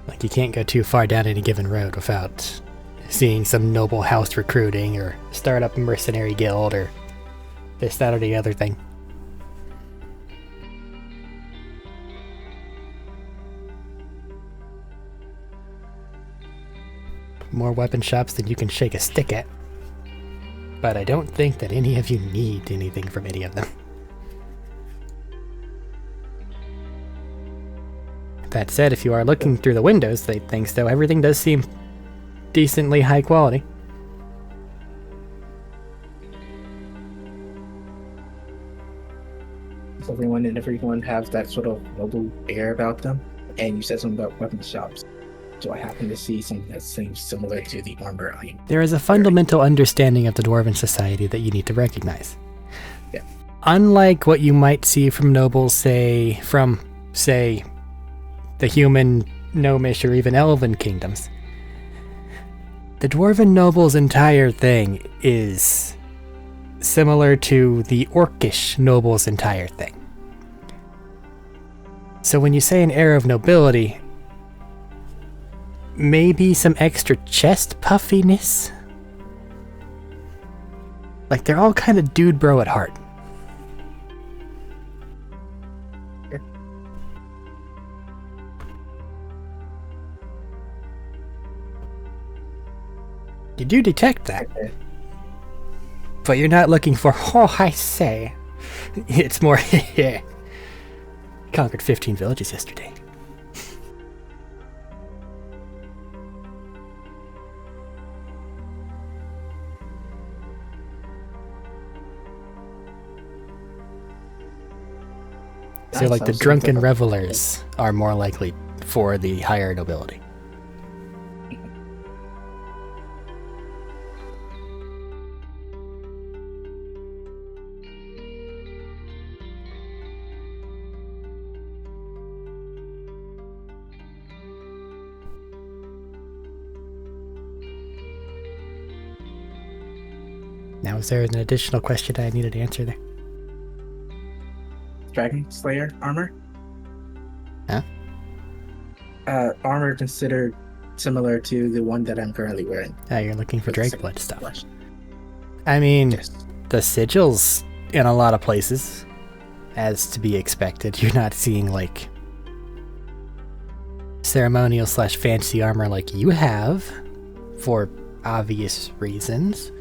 Speaker 1: Like, you can't go too far down any given road without seeing some noble house recruiting or start up a mercenary guild or this, that, or the other thing. More weapon shops than you can shake a stick at. But I don't think that any of you need anything from any of them. That said, if you are looking through the windows, things though, everything does seem decently high quality.
Speaker 2: Does everyone have that sort of noble air about them? And you said something about weapon shops. Do I happen to see something that seems similar to the armor I am?
Speaker 1: There is a fundamental understanding of the Dwarven society that you need to recognize.
Speaker 2: Yeah.
Speaker 1: Unlike what you might see from nobles, from the human, gnomish, or even elven kingdoms, the Dwarven noble's entire thing is similar to the Orcish noble's entire thing. So when you say an air of nobility, maybe some extra chest puffiness? Like, they're all kind of dude bro at heart.
Speaker 2: Yeah.
Speaker 1: You do detect that. But you're not looking for, oh, I say. It's more, conquered 15 villages yesterday. So
Speaker 2: Nice,
Speaker 1: like
Speaker 2: I
Speaker 1: the
Speaker 2: was looking
Speaker 1: drunken
Speaker 2: for-
Speaker 1: revelers are more likely for the higher nobility. Now, is there an additional question I needed to answer there?
Speaker 2: Dragon Slayer armor.
Speaker 1: Huh?
Speaker 2: Armor considered similar to the one that I'm currently wearing.
Speaker 1: Oh, you're looking for
Speaker 2: With the
Speaker 1: Drake blood stuff.
Speaker 2: flesh.
Speaker 1: I mean,
Speaker 2: Yes.
Speaker 1: the sigils in a lot of places, as to be expected. You're not seeing like ceremonial / fancy armor like you have, for obvious reasons.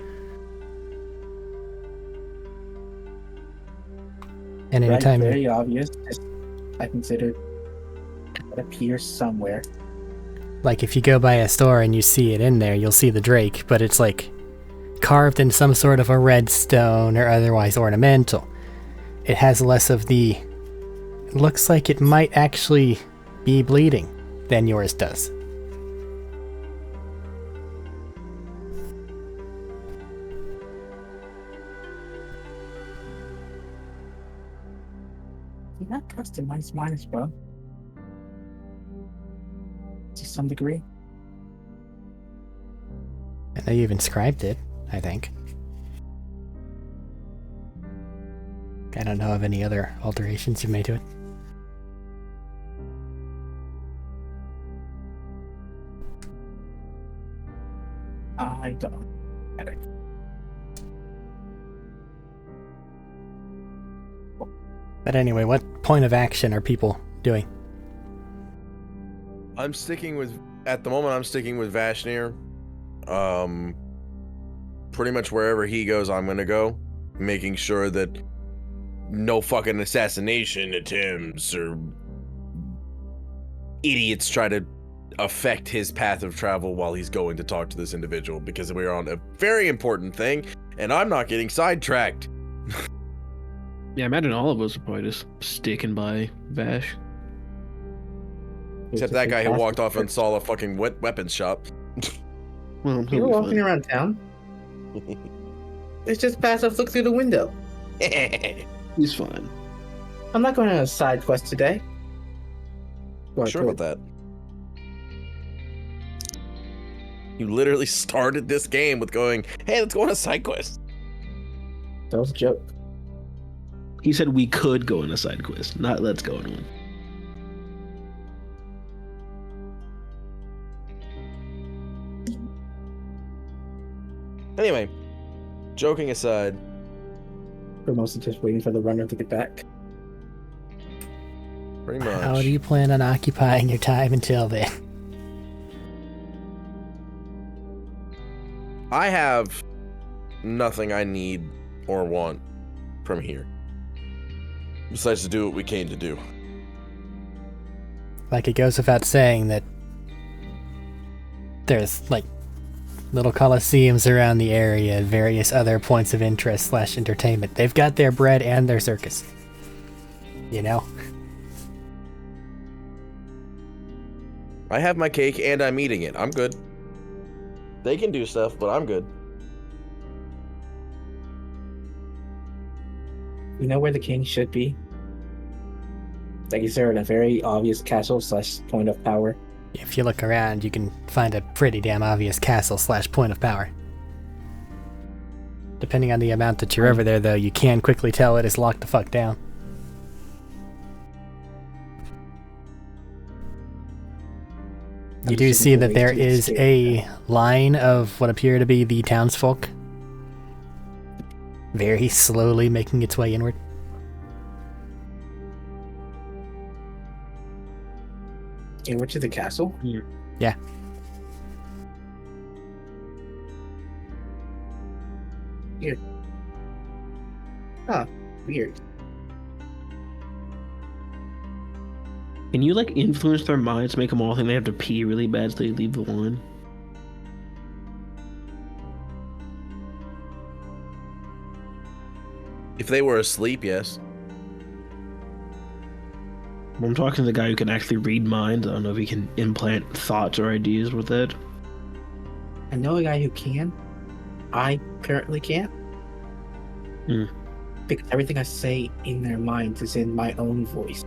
Speaker 1: And
Speaker 2: Right,
Speaker 1: anytime
Speaker 2: very obvious. Just, I considered it appears somewhere.
Speaker 1: like if you go by a store and you see it in there, you'll see the Drake, but it's like carved in some sort of a red stone or otherwise ornamental. It has less of the... It looks like it might actually be bleeding than yours does.
Speaker 2: You not customize mine as well. To some degree.
Speaker 1: I know you've inscribed it, I think. I don't know of any other alterations you made to it.
Speaker 2: I don't. Arik.
Speaker 1: But anyway, what point of action are people doing?
Speaker 4: I'm sticking with, at the moment, I'm sticking with Vashnir. Pretty much wherever he goes, I'm gonna go. Making sure that no fucking assassination attempts or idiots try to affect his path of travel while he's going to talk to this individual, because we are on a very important thing, and I'm not getting sidetracked.
Speaker 3: Yeah, I imagine all of us are probably just sticking by Vash.
Speaker 4: Except that guy who walked off and saw a fucking weapons shop.
Speaker 3: Well,
Speaker 2: You
Speaker 3: he'll
Speaker 2: were
Speaker 3: be
Speaker 2: walking
Speaker 3: fine.
Speaker 2: around town. It's just past us. Look through the window.
Speaker 3: He's fine.
Speaker 2: I'm not going on a side quest today. Well, I
Speaker 4: Sure
Speaker 2: could.
Speaker 4: about that. You literally started this game with going, hey, let's go on a side quest.
Speaker 2: That was a joke.
Speaker 3: He said we could go on a side quest, not let's go on one.
Speaker 4: Anyway, joking aside,
Speaker 2: We're mostly just waiting for the runner to get back.
Speaker 4: pretty much.
Speaker 1: How do you plan on occupying your time until then?
Speaker 4: I have nothing I need or want from here. Besides to do what we came to do.
Speaker 1: Like, it goes without saying that there's, like, little coliseums around the area, various other points of interest / entertainment. They've got their bread and their circus. You know?
Speaker 4: I have my cake and I'm eating it. I'm good. They can do stuff, but I'm good.
Speaker 2: You know where the king should be? Like, is there a very obvious castle / point of power?
Speaker 1: If you look around, you can find a pretty damn obvious castle / point of power. Depending on the amount that you're over there, though, you can quickly tell it is locked the fuck down. You do see that there is a line of what appear to be the townsfolk very slowly making its way inward.
Speaker 2: Inward to the castle?
Speaker 1: Yeah.
Speaker 2: Weird. Huh. Weird.
Speaker 3: Can you like influence their minds, make them all think they have to pee really bad so they leave the line?
Speaker 4: If they were asleep, yes.
Speaker 3: I'm talking to the guy who can actually read minds. I don't know if he can implant thoughts or ideas with it.
Speaker 2: I know a guy who can. I currently can't. Because everything I say in their minds is in my own voice.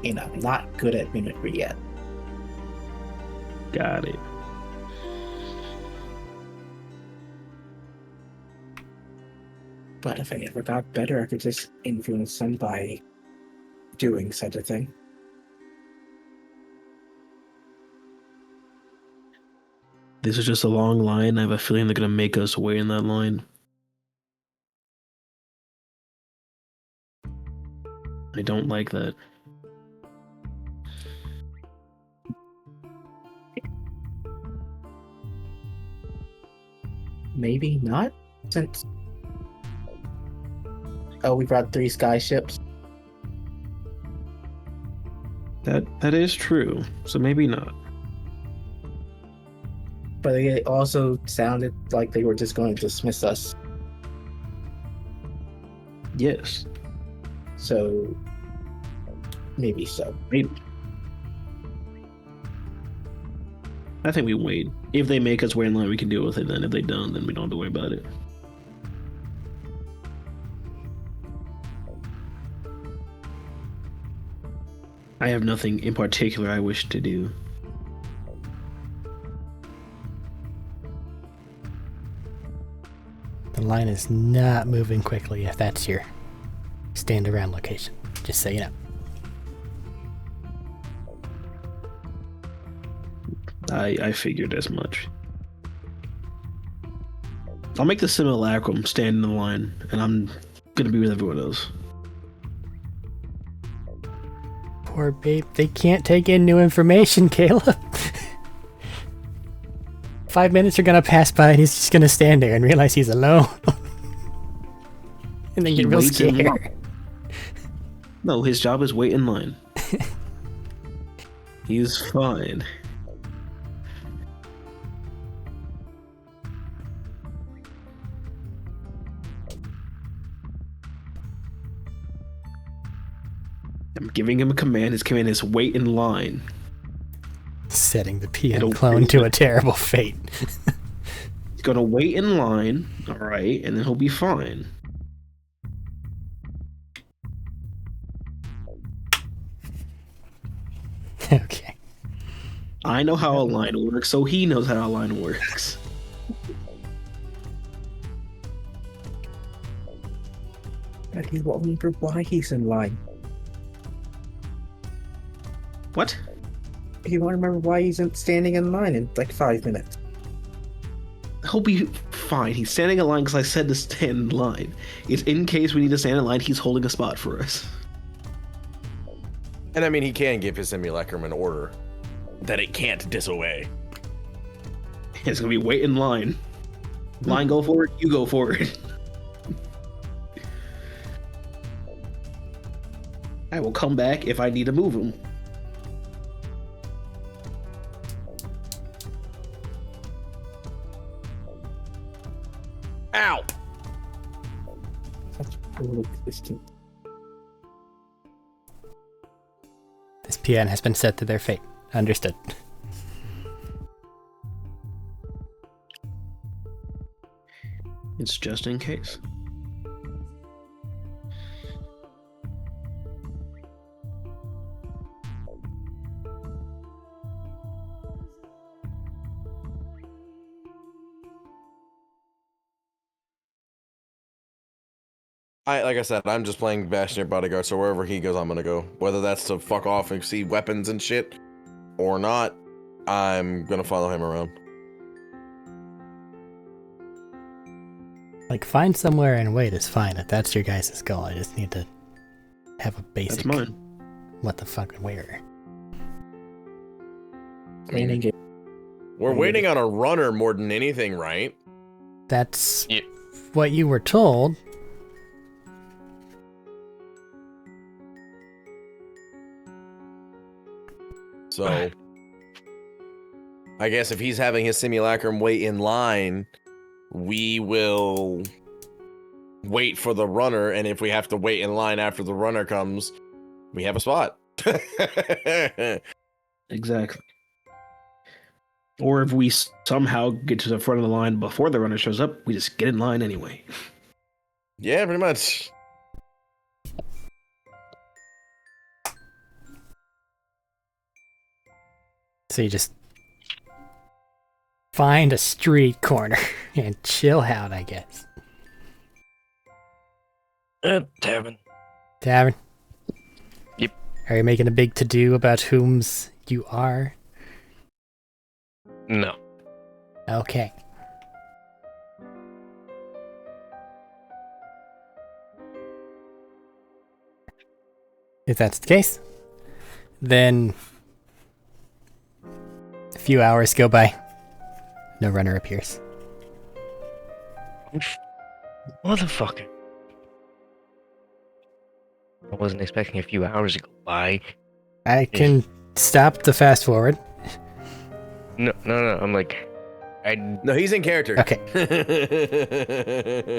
Speaker 2: And I'm not good at mimicry yet.
Speaker 3: Got it.
Speaker 2: But if I ever got better, I could just influence them by doing such a thing.
Speaker 3: This is just a long line. I have a feeling they're gonna make us wait in that line. I don't like that.
Speaker 2: Maybe not, since... Oh, we brought 3 sky ships.
Speaker 3: That is true. So maybe not.
Speaker 2: But it also sounded like they were just going to dismiss us.
Speaker 3: Yes.
Speaker 2: So... maybe so.
Speaker 3: Maybe. I think we wait. If they make us wait in line, we can deal with it then. If they don't, then we don't have to worry about it. I have nothing in particular I wish to do.
Speaker 1: The line is not moving quickly if that's your stand around location. Just so you know.
Speaker 3: I figured as much. I'll make the simulacrum stand in the line, and I'm gonna be with everyone else.
Speaker 1: Poor babe, they can't take in new information, Caleb. 5 minutes are gonna pass by and he's just gonna stand there and realize he's alone. And then get real scared.
Speaker 3: No, his job is wait in line. He's fine. I'm giving him a command. His command is wait in line.
Speaker 1: Setting the PM clone to a terrible fate.
Speaker 3: He's gonna wait in line, alright, and then he'll be fine.
Speaker 1: Okay.
Speaker 3: I know how a line works, so he knows how a line works.
Speaker 2: But he won't remember why he's in line.
Speaker 3: What?
Speaker 2: He won't remember why he's standing in line in like 5 minutes.
Speaker 3: He'll be fine. He's standing in line because I said to stand in line. It's in case we need to stand in line, he's holding a spot for us.
Speaker 4: And I mean, he can give his simulacrum an order that it can't disobey.
Speaker 3: It's gonna be wait in line. Line go forward, you go forward. I will come back if I need to move him.
Speaker 4: Ow!
Speaker 2: Such cruel existence.
Speaker 1: This PN has been set to their fate. Understood.
Speaker 3: It's just in case.
Speaker 4: Like I said, I'm just playing Bastion Bodyguard, so wherever he goes, I'm gonna go. Whether that's to fuck off and see weapons and shit, or not, I'm gonna follow him around.
Speaker 1: Like, find somewhere and wait is fine. If that's your guys' goal, I just need to have a basic...
Speaker 3: That's mine.
Speaker 1: What the fuck and where.
Speaker 4: We're waiting on a runner more than anything, right?
Speaker 1: That's what you were told.
Speaker 4: So, I guess if he's having his simulacrum wait in line, we will wait for the runner, and if we have to wait in line after the runner comes, we have a spot.
Speaker 3: Exactly. Or if we somehow get to the front of the line before the runner shows up, we just get in line anyway.
Speaker 4: Yeah, pretty much.
Speaker 1: So you just find a street corner and chill out, I guess.
Speaker 5: Tavern.
Speaker 1: Tavern?
Speaker 5: Yep.
Speaker 1: Are you making a big to-do about whom's you are?
Speaker 5: No.
Speaker 1: Okay. If that's the case, then a few hours go by. No runner appears.
Speaker 5: Motherfucker. I wasn't expecting a few hours to go by.
Speaker 1: I can stop the fast forward.
Speaker 5: No. I'm like,
Speaker 4: No, he's in character.
Speaker 1: Okay.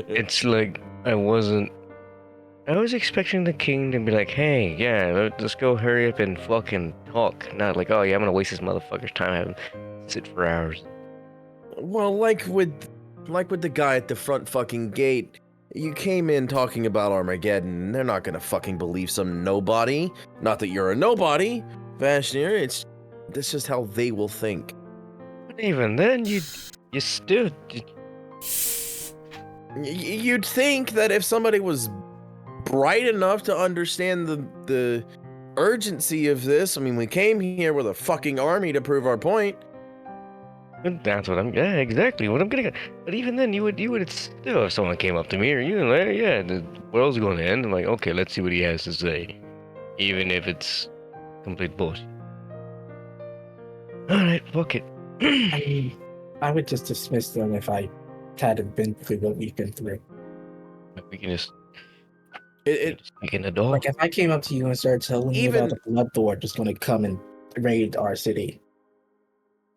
Speaker 5: it's like I was expecting the king to be like, hey, yeah, let's go hurry up and fucking talk. Not like, oh yeah, I'm gonna waste this motherfucker's time having to sit for hours.
Speaker 4: Well, like with the guy at the front fucking gate, you came in talking about Armageddon, and they're not gonna fucking believe some nobody. Not that you're a nobody, Vashnir. That's just how they will think.
Speaker 5: But even then, you still.
Speaker 4: You'd think that if somebody was bright enough to understand the urgency of this, I mean, we came here with a fucking army to prove our point.
Speaker 5: That's what I'm. Yeah, exactly what I'm getting. But even then, you would still, if someone came up to me or you, like, yeah, the world's going to end. I'm like, okay, let's see what he has to say, even if it's complete bullshit. All right, fuck it.
Speaker 2: I mean, I would just dismiss them if I hadn't been through what we've been through.
Speaker 5: We can just.
Speaker 4: It
Speaker 5: Sneak in the door.
Speaker 2: Like if I came up to you and started telling you
Speaker 4: Even-
Speaker 2: about the Blood Lord just going to come and raid our city,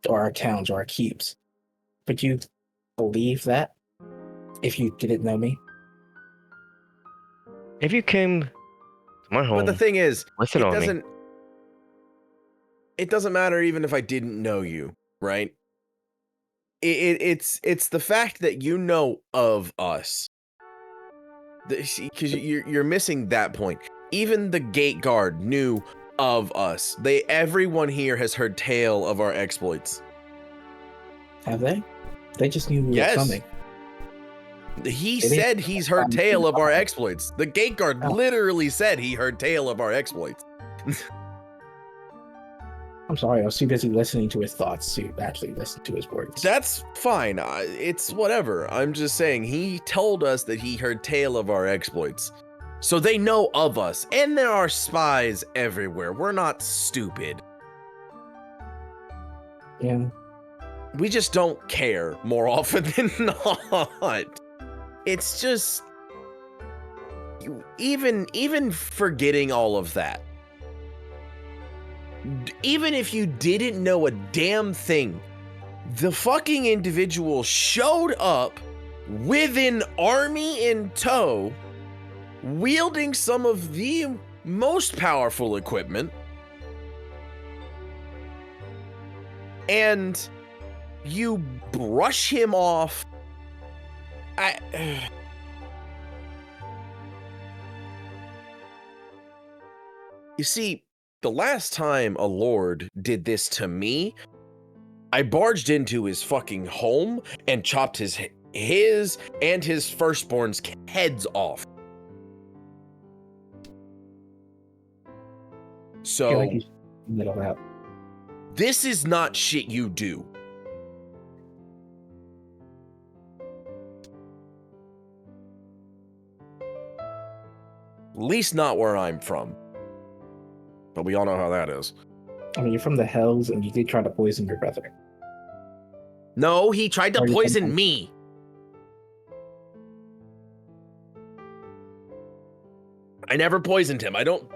Speaker 2: or our towns, or our keeps, would you believe that if you didn't know me?
Speaker 5: If you came to my home,
Speaker 4: But the thing is,
Speaker 5: listen
Speaker 4: it
Speaker 5: on me.
Speaker 4: doesn't matter even if I didn't know you, right? It's the fact that you know of us. Because you're missing that point. Even the gate guard knew of us. Everyone here has heard tale of our exploits.
Speaker 2: Have they? They just knew we
Speaker 4: Yes.
Speaker 2: were coming.
Speaker 4: He
Speaker 2: It is-
Speaker 4: said he's heard tale of our exploits. The gate guard
Speaker 2: Oh.
Speaker 4: literally said he heard tale of our exploits.
Speaker 2: I'm sorry, I was too busy listening to his thoughts to actually listen to his words.
Speaker 4: That's fine. It's whatever. I'm just saying he told us that he heard tale of our exploits. So they know of us, and there are spies everywhere. We're not stupid.
Speaker 2: Yeah.
Speaker 4: We just don't care more often than not. It's just even forgetting all of that. Even if you didn't know a damn thing, the fucking individual showed up with an army in tow, wielding some of the most powerful equipment, and you brush him off. You see, the last time a lord did this to me, I barged into his fucking home and chopped his and his firstborn's heads off.
Speaker 2: I feel
Speaker 4: So
Speaker 2: like you should admit all that.
Speaker 4: this is not shit you do. At least not where I'm from. But we all know how that is.
Speaker 2: I mean, you're from the Hells, and you did try to poison your brother.
Speaker 4: No, he tried to
Speaker 2: Are you
Speaker 4: poison
Speaker 2: from-
Speaker 4: me. I never poisoned him. I don't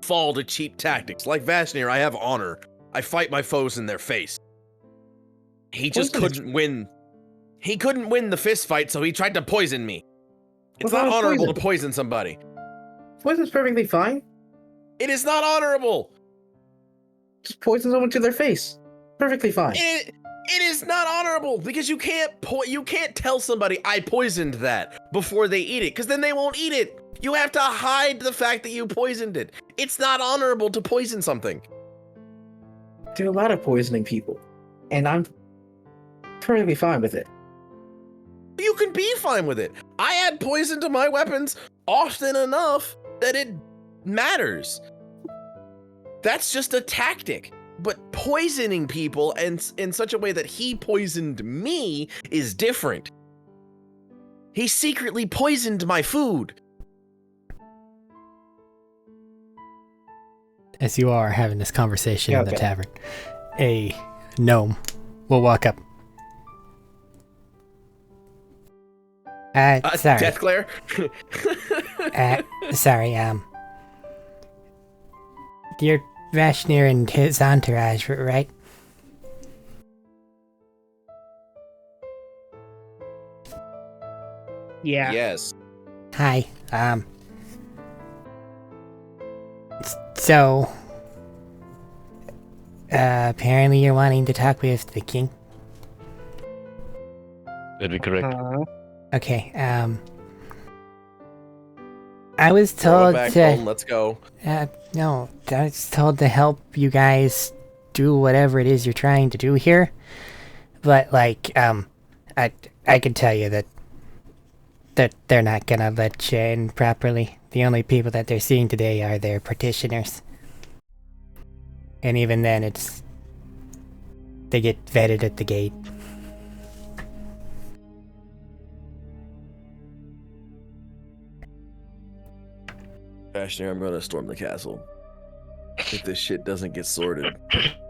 Speaker 4: fall to cheap tactics. Like Vashnir, I have honor. I fight my foes in their face. He just
Speaker 2: Poison is-
Speaker 4: couldn't win. He couldn't win the fist fight, so he tried to poison me. It's
Speaker 2: Well,
Speaker 4: not
Speaker 2: that was
Speaker 4: honorable
Speaker 2: poison.
Speaker 4: to poison somebody.
Speaker 2: Poison's perfectly fine.
Speaker 4: It is not honorable.
Speaker 2: Just poison someone to their face. Perfectly fine.
Speaker 4: It is not honorable because you can't tell somebody I poisoned that before they eat it, because then they won't eat it. You have to hide the fact that you poisoned it. It's not honorable to poison something.
Speaker 2: Do a lot of poisoning people, and I'm perfectly fine with it.
Speaker 4: You can be fine with it. I add poison to my weapons often enough that it matters. That's just a tactic. But poisoning people in such a way that he poisoned me is different. He secretly poisoned my food.
Speaker 1: As you are having this conversation in the tavern, a gnome will walk up. Sorry.
Speaker 4: Death glare?
Speaker 1: Sorry, you're Vashner and his entourage, right?
Speaker 3: Yeah.
Speaker 4: Yes.
Speaker 1: Hi, so, apparently you're wanting to talk with the king?
Speaker 5: That'd be correct.
Speaker 1: Okay, I was
Speaker 4: Throw
Speaker 1: told
Speaker 4: it back
Speaker 1: to...
Speaker 4: home, let's go.
Speaker 1: No, I was told to help you guys do whatever it is you're trying to do here. But, like, I can tell you that they're not gonna let you in properly. The only people that they're seeing today are their petitioners. And even then, they get vetted at the gate.
Speaker 4: Ashner, I'm gonna storm the castle. If this shit doesn't get sorted.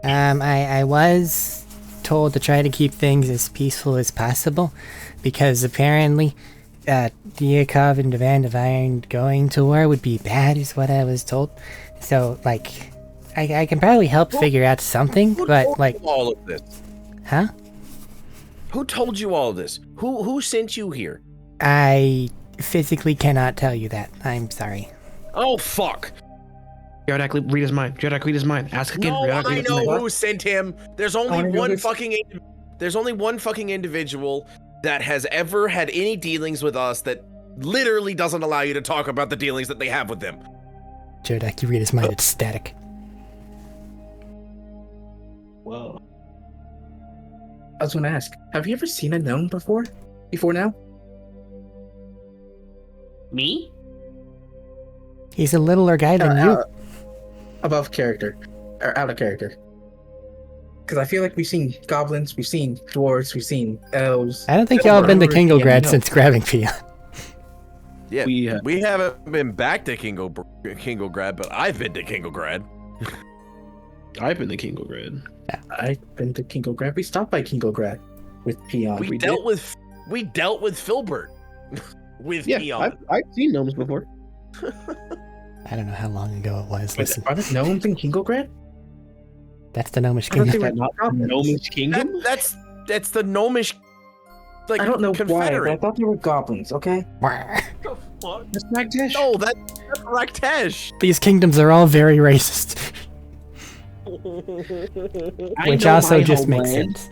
Speaker 1: I was told to try to keep things as peaceful as possible, because apparently, Diakov and the Band of Iron going to war would be bad, is what I was told. So, like, I can probably help figure out something, but, like...
Speaker 4: all of this?
Speaker 1: Huh?
Speaker 4: Who told you all of this? Who sent you here?
Speaker 1: I physically cannot tell you that. I'm sorry.
Speaker 4: Oh, fuck.
Speaker 3: Yardak, read his mind. Yardak, read his mind. Ask again.
Speaker 4: No,
Speaker 3: Yardak, read
Speaker 4: I
Speaker 3: his
Speaker 4: know
Speaker 3: mind.
Speaker 4: who sent him. There's only one fucking individual that has ever had any dealings with us that literally doesn't allow you to talk about the dealings that they have with them.
Speaker 1: Jodak, you read his mind, it's static.
Speaker 3: Whoa.
Speaker 2: I was gonna ask, have you ever seen a gnome before? Before now?
Speaker 3: Me?
Speaker 1: He's a littler guy than you.
Speaker 2: Above character. Or out of character. Because I feel like we've seen goblins, we've seen dwarves, we've seen elves.
Speaker 1: I don't think y'all have been to Kingograd
Speaker 2: no.
Speaker 1: since grabbing Fion.
Speaker 4: Yeah, we haven't been back to Kingograd, but I've been to Kingograd.
Speaker 3: I've been to Kingograd.
Speaker 2: I've been to Kingograd. We stopped by Kingograd with Peon.
Speaker 4: We dealt with Filbert with Peon.
Speaker 3: I've seen gnomes before.
Speaker 1: I don't know how long ago it was. Listen,
Speaker 2: Are there gnomes in Kingograd?
Speaker 1: that's the Gnomish
Speaker 2: I thought they
Speaker 1: Kingdom.
Speaker 2: were not goblins.
Speaker 3: Gnomish Kingdom?
Speaker 4: That's the gnomish, like,
Speaker 2: I don't know why, but I
Speaker 4: Confederate.
Speaker 2: thought they were goblins, okay?
Speaker 3: That's Magdesh.
Speaker 4: No, that's Raktesh.
Speaker 1: These kingdoms are all very racist. Which also just makes sense.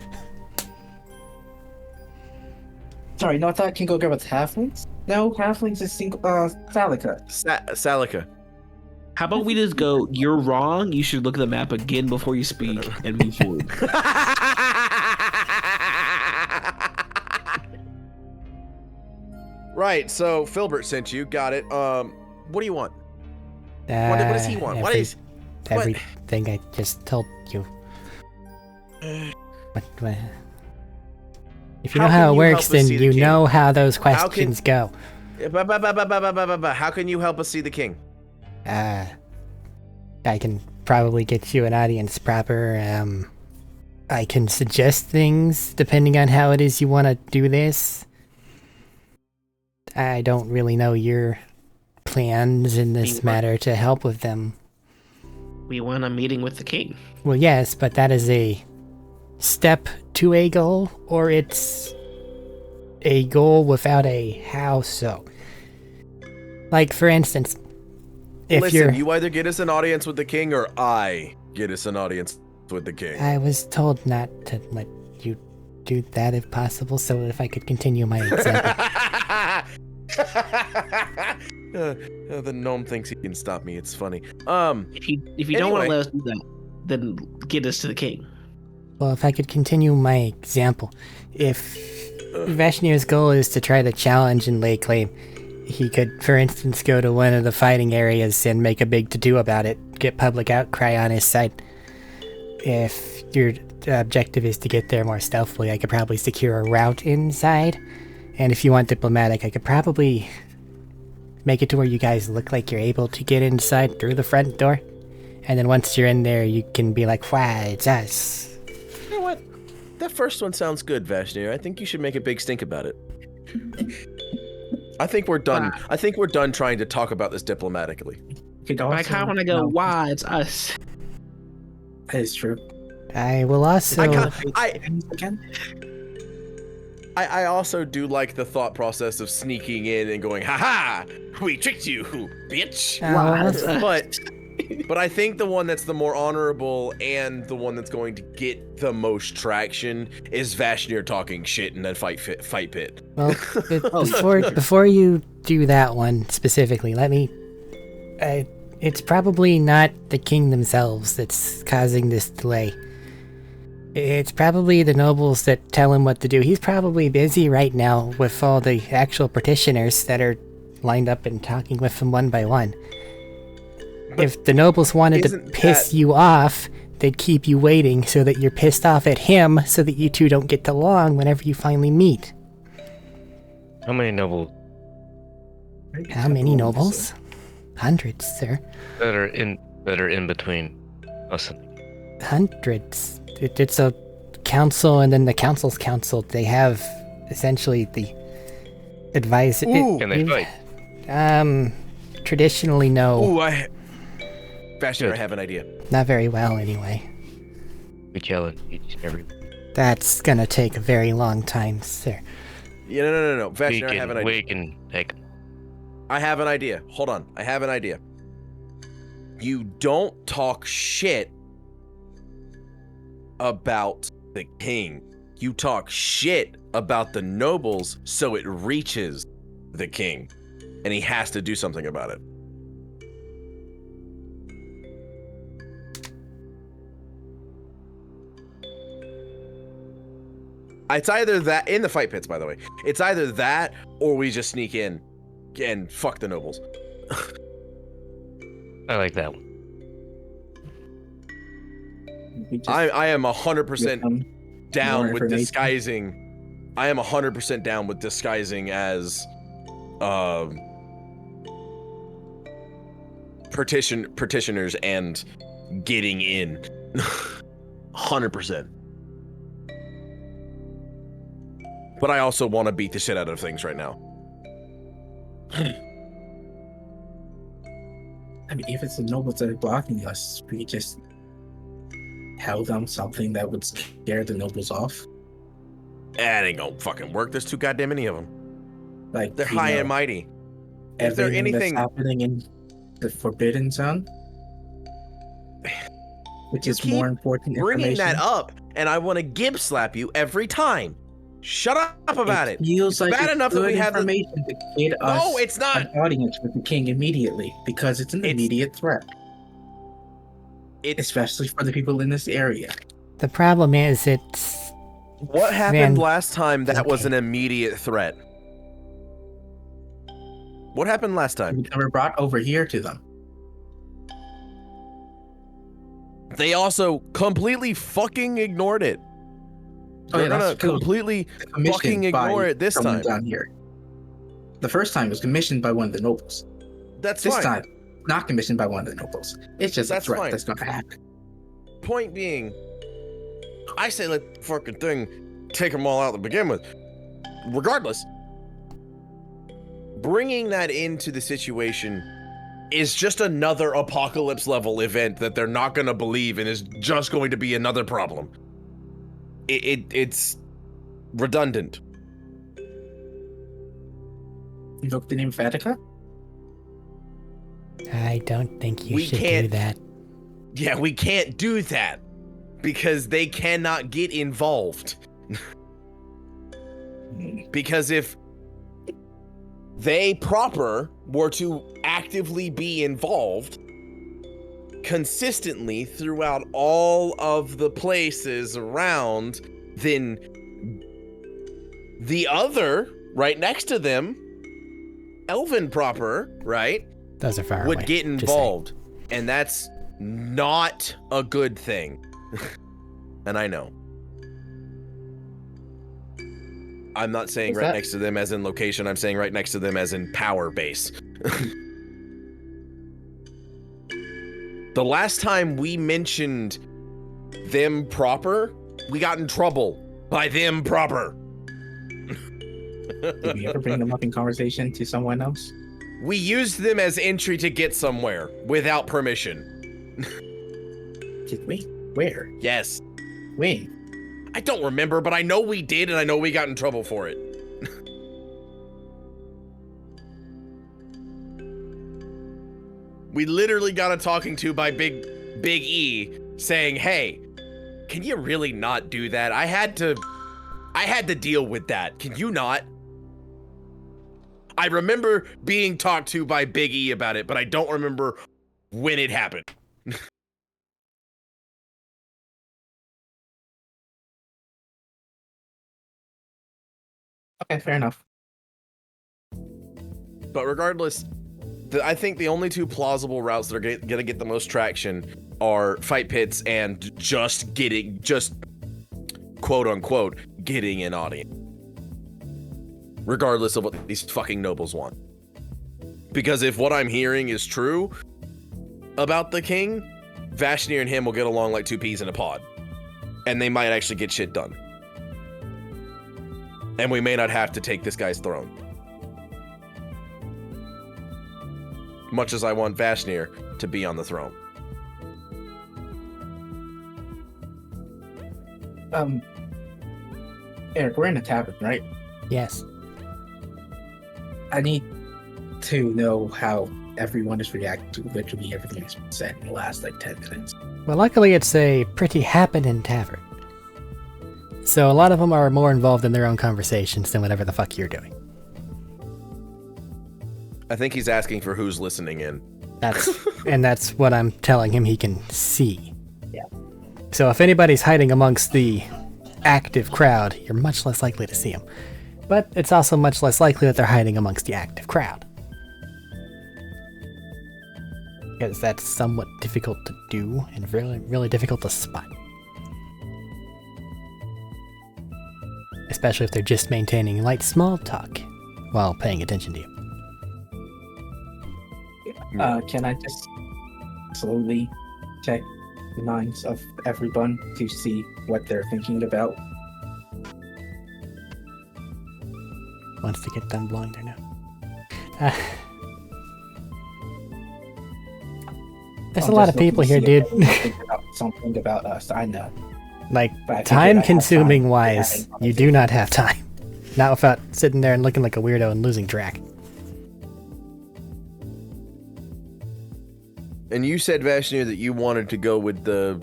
Speaker 2: Sorry, no, I thought Kingograd was halflings? No, halflings is Salika.
Speaker 4: Salika.
Speaker 3: How about we just go, you're wrong, you should look at the map again before you speak and move forward.
Speaker 4: Right, so Filbert sent you. Got it. What do you want? What does he want?
Speaker 1: Everything I just told you. What? If you know how it works, then you know how those questions go.
Speaker 4: How can you help us see the king?
Speaker 1: I can probably get you an audience proper. I can suggest things depending on how it is you want to do this. I don't really know your plans in this matter to help with them.
Speaker 3: We want a meeting with the king.
Speaker 1: Well, yes, but that is a step to a goal, or it's a goal without a how so. Like, for instance, if
Speaker 4: Listen, you either get us an audience with the king or I get us an audience with the king.
Speaker 1: I was told not to let you do that if possible, so if I could continue my example.
Speaker 4: The gnome thinks he can stop me. It's funny.
Speaker 3: If you don't want to
Speaker 4: Anyway.
Speaker 3: let us do that, then get us to the king.
Speaker 1: Well, if I could continue my example, if Vashnir's goal is to try to challenge and lay claim, he could, for instance, go to one of the fighting areas and make a big to-do about it, get public outcry on his side. If your objective is to get there more stealthily, I could probably secure a route inside. And if you want diplomatic, I could probably make it to where you guys look like you're able to get inside through the front door. And then once you're in there, you can be like, "Why, it's us."
Speaker 4: You know what? That first one sounds good, Vashnir. I think you should make a big stink about it. I think we're done. I think we're done trying to talk about this diplomatically.
Speaker 3: I kind of want to go, why, it's us.
Speaker 2: That is true.
Speaker 1: I will also...
Speaker 4: I also do like the thought process of sneaking in and going, "Ha-ha! We tricked you, bitch!" But I think the one that's the more honorable and the one that's going to get the most traction is Vashnir talking shit in that fight pit.
Speaker 1: Well, before you do that one specifically, let me... it's probably not the king themselves that's causing this delay. It's probably the nobles that tell him what to do. He's probably busy right now with all the actual petitioners that are lined up and talking with him one by one. But if the nobles wanted to piss you off, they'd keep you waiting so that you're pissed off at him so that you two don't get along whenever you finally meet.
Speaker 5: How many nobles?
Speaker 1: How many nobles? Hundreds, sir.
Speaker 5: That are in between us and...
Speaker 1: Hundreds. It's a council, and then the council's council. They have essentially the advice.
Speaker 5: Can they fight?
Speaker 1: Traditionally, no.
Speaker 4: Vashnir, I have an idea.
Speaker 1: Not very well, anyway.
Speaker 5: We challenge each and every...
Speaker 1: That's gonna take a very long time, sir.
Speaker 4: Yeah, no. Vashnir, I have an idea.
Speaker 5: We can take...
Speaker 4: I have an idea. Hold on. I have an idea. You don't talk shit about the king. You talk shit about the nobles so it reaches the king. And he has to do something about it. It's either that, in the fight pits, by the way. It's either that or we just sneak in and fuck the nobles.
Speaker 5: I like that one.
Speaker 4: I am 100% down with disguising. I am 100% down with disguising as petitioners and getting in. 100%. But I also want to beat the shit out of things right now.
Speaker 2: I mean, if it's the nobles that are blocking us, we just tell them something that would scare the nobles off.
Speaker 4: That ain't gonna fucking work. There's too goddamn many of them.
Speaker 2: Like,
Speaker 4: they're high and mighty. Is there anything
Speaker 2: that's happening in the Forbidden Zone, which is more important
Speaker 4: bringing
Speaker 2: information?
Speaker 4: that up, and I want to gib slap you every time. Shut up about it.
Speaker 2: Feels like
Speaker 4: bad enough that we have
Speaker 2: information to get us
Speaker 4: No, it's not.
Speaker 2: an audience with the king immediately, because it's an immediate threat. Especially for the people in this area.
Speaker 1: The problem is it's...
Speaker 4: What happened last time that was an immediate threat? What happened last time?
Speaker 2: We were brought over here to them.
Speaker 4: They also completely fucking ignored it. They're gonna completely fucking ignore it this time.
Speaker 2: Down here. The first time was commissioned by one of the nobles.
Speaker 4: That's
Speaker 2: this
Speaker 4: fine.
Speaker 2: time, not commissioned by one of the nobles. It's just a threat that's gonna happen.
Speaker 4: Point being, I say let the fucking thing take them all out to begin with. Regardless, bringing that into the situation is just another apocalypse level event that they're not going to believe and is just going to be another problem. It's redundant.
Speaker 2: Invoke the name Vatica?
Speaker 1: I don't think you
Speaker 4: We
Speaker 1: should do
Speaker 4: can't-
Speaker 1: that.
Speaker 4: Yeah, we can't do that because they cannot get involved. Because if they proper were to actively be involved consistently throughout all of the places around, then the other right next to them, Elven proper, right,
Speaker 1: Those are far
Speaker 4: would
Speaker 1: away.
Speaker 4: get
Speaker 1: Just saying.
Speaker 4: involved. And that's not a good thing. And I know. I'm not saying
Speaker 2: What's
Speaker 4: right
Speaker 2: that?
Speaker 4: next to them as in location, I'm saying right next to them as in power base. The last time we mentioned them proper, we got in trouble by them proper.
Speaker 2: Did we ever bring them up in conversation to someone else?
Speaker 4: We used them as entry to get somewhere without permission.
Speaker 2: Did we? Where?
Speaker 4: Yes.
Speaker 2: When?
Speaker 4: I don't remember, but I know we did, and I know we got in trouble for it. We literally got a talking to by Big E saying, "Hey, can you really not do that? I had to deal with that. Can you not?" I remember being talked to by Big E about it, but I don't remember when it happened.
Speaker 2: Okay, fair enough.
Speaker 4: But regardless, I think the only two plausible routes that are gonna get the most traction are fight pits and just quote unquote getting an audience. Regardless of what these fucking nobles want. Because if what I'm hearing is true about the king, Vashnir and him will get along like two peas in a pod. And they might actually get shit done. And we may not have to take this guy's throne. Much as I want Vashnir to be on the throne.
Speaker 2: Eric, we're in a tavern, right?
Speaker 1: Yes.
Speaker 2: I need to know how everyone is reacting to literally everything that's been said in the last, 10 minutes.
Speaker 1: Well, luckily it's a pretty happening tavern. So a lot of them are more involved in their own conversations than whatever the fuck you're doing.
Speaker 4: I think he's asking for who's listening in.
Speaker 1: That's what I'm telling him he can see.
Speaker 2: Yeah.
Speaker 1: So if anybody's hiding amongst the active crowd, you're much less likely to see them. But it's also much less likely that they're hiding amongst the active crowd. Because that's somewhat difficult to do and really, really difficult to spot. Especially if they're just maintaining light small talk while paying attention to you.
Speaker 2: Can I just slowly check the minds of everyone to see what they're thinking about?
Speaker 1: Wants to get them blowing their nose. There's a lot of people here, dude.
Speaker 2: Something about us, I know.
Speaker 1: Like,
Speaker 2: But I figured
Speaker 1: time
Speaker 2: I'd have
Speaker 1: consuming
Speaker 2: time
Speaker 1: wise,
Speaker 2: to
Speaker 1: you do not have time. Not without sitting there and looking like a weirdo and losing track.
Speaker 4: And you said, Vashnir, that you wanted to go with the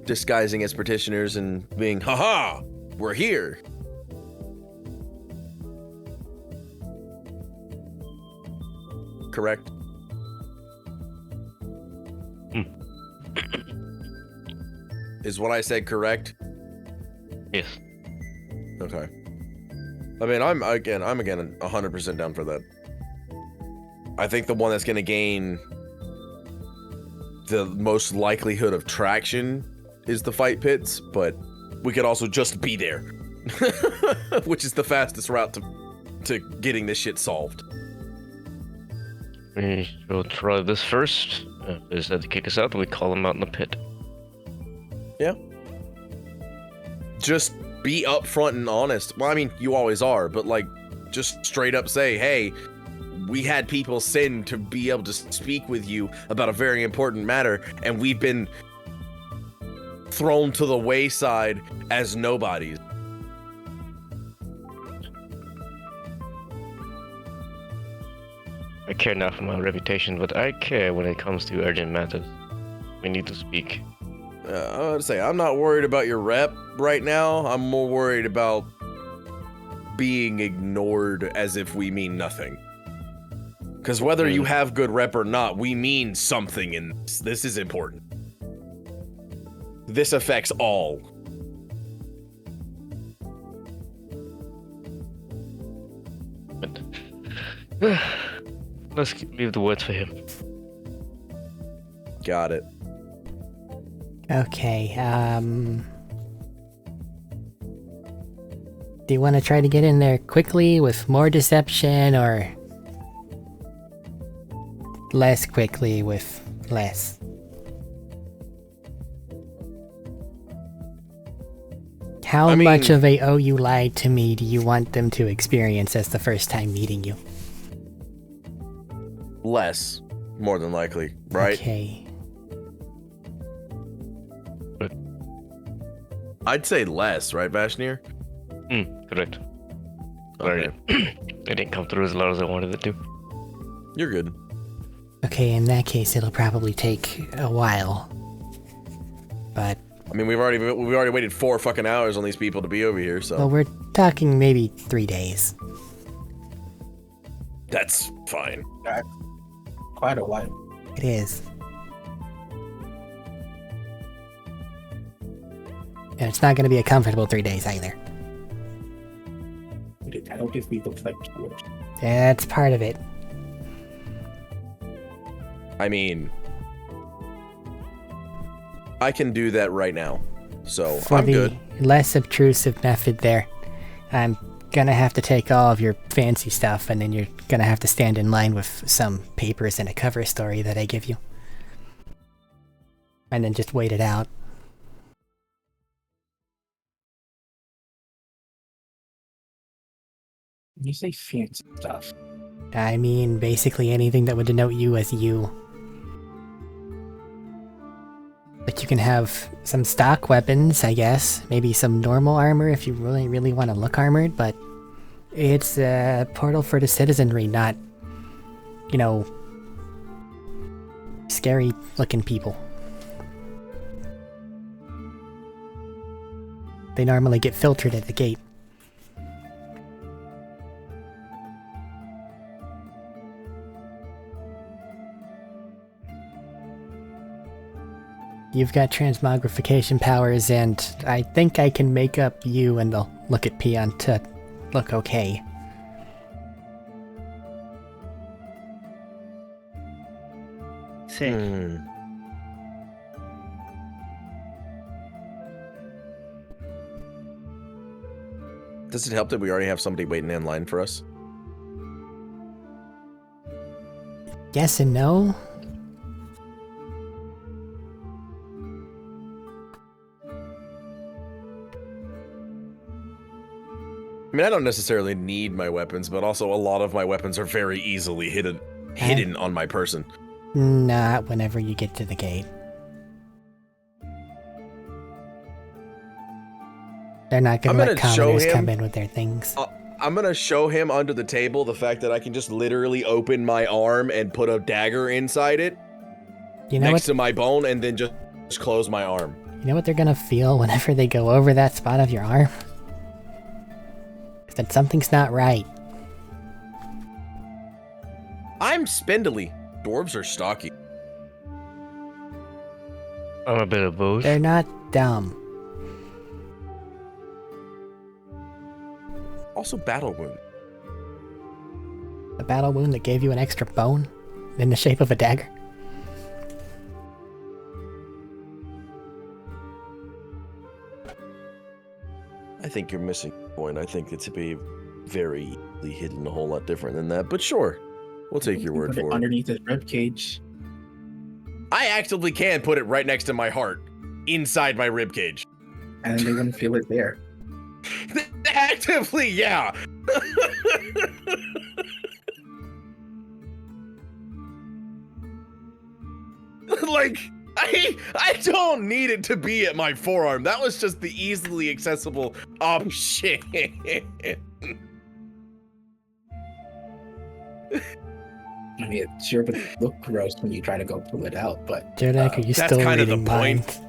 Speaker 4: disguising as petitioners and being, haha, we're here. Correct? Is what I said correct?
Speaker 5: Yes.
Speaker 4: Okay. I mean, I'm again 100% down for that. I think the one that's going to gain the most likelihood of traction is the fight pits, but we could also just be there, which is the fastest route to getting this shit solved.
Speaker 5: We will try this first. If they decide to kick us out, we call them out in the pit.
Speaker 4: Yeah. Just be upfront and honest. Well, I mean, you always are, but like, just straight up say, hey, we had people send to be able to speak with you about a very important matter, and we've been thrown to the wayside as nobodies.
Speaker 5: care not for my reputation, but I care when it comes to urgent matters. We need to speak.
Speaker 4: I would say I'm not worried about your rep right now. I'm more worried about being ignored as if we mean nothing. Because whether you have good rep or not, we mean something in this. This is important. This affects all.
Speaker 5: But let's leave the words for him.
Speaker 4: Got it.
Speaker 1: Okay, do you want to try to get in there quickly with more deception, or less quickly with less? How much of a "oh, you lied to me" do you want them to experience as the first time meeting you?
Speaker 4: Less, more than likely, right?
Speaker 1: Okay.
Speaker 4: I'd say less, right, Vashnir?
Speaker 5: Correct.
Speaker 4: Okay.
Speaker 5: It didn't come through as loud as I wanted it to.
Speaker 4: You're good.
Speaker 1: Okay, in that case, it'll probably take a while. But
Speaker 4: I mean, we've already waited 4 fucking hours on these people to be over here, so
Speaker 1: well, we're talking maybe 3 days.
Speaker 4: that's fine.
Speaker 2: Quite a while.
Speaker 1: It is. And it's not going to be a comfortable 3 days either.
Speaker 2: I don't give people like yours.
Speaker 1: That's part of it.
Speaker 4: I mean, I can do that right now, so
Speaker 1: For
Speaker 4: I'm
Speaker 1: the
Speaker 4: good.
Speaker 1: less obtrusive method there, I'm gonna have to take all of your fancy stuff, and then you're gonna have to stand in line with some papers and a cover story that I give you. And then just wait it out.
Speaker 2: You say fancy stuff.
Speaker 1: I mean, basically anything that would denote you as you. Like, you can have some stock weapons, I guess. Maybe some normal armor if you really, really want to look armored, but it's a portal for the citizenry, not, you know, scary looking people. They normally get filtered at the gate. You've got transmogrification powers, and I think I can make up you and they'll look at Peon to look okay.
Speaker 3: Sick.
Speaker 4: Does it help that we already have somebody waiting in line for us?
Speaker 1: Yes and no.
Speaker 4: I mean, I don't necessarily need my weapons, but also a lot of my weapons are very easily hidden on my person.
Speaker 1: Not whenever you get to the gate. They're not gonna let commoners come in with their things.
Speaker 4: I'm gonna show him under the table the fact that I can just literally open my arm and put a dagger inside it,
Speaker 1: You know
Speaker 4: next
Speaker 1: what?
Speaker 4: to my bone, and then just close my arm.
Speaker 1: You know what they're gonna feel whenever they go over that spot of your arm? Is that something's not right.
Speaker 4: I'm spindly. Dwarves are stocky.
Speaker 5: I'm a bit of both.
Speaker 1: They're not dumb.
Speaker 4: Also, battle wound.
Speaker 1: A battle wound that gave you an extra bone in the shape of a dagger.
Speaker 4: I think you're missing the point. I think it's to be very easily hidden a whole lot different than that. But sure, we'll take your word
Speaker 2: Put it
Speaker 4: for it.
Speaker 2: underneath his rib cage.
Speaker 4: I actively can put it right next to my heart, inside my rib cage.
Speaker 2: And then they wouldn't feel it there.
Speaker 4: Actively, yeah. Like, I don't need it to be at my forearm. That was just the easily accessible option.
Speaker 2: I mean, it sure would look gross when you try to go pull it out, but
Speaker 1: Jodak, are you
Speaker 4: that's
Speaker 1: still
Speaker 4: kind of the
Speaker 1: reading
Speaker 4: point.
Speaker 1: minds?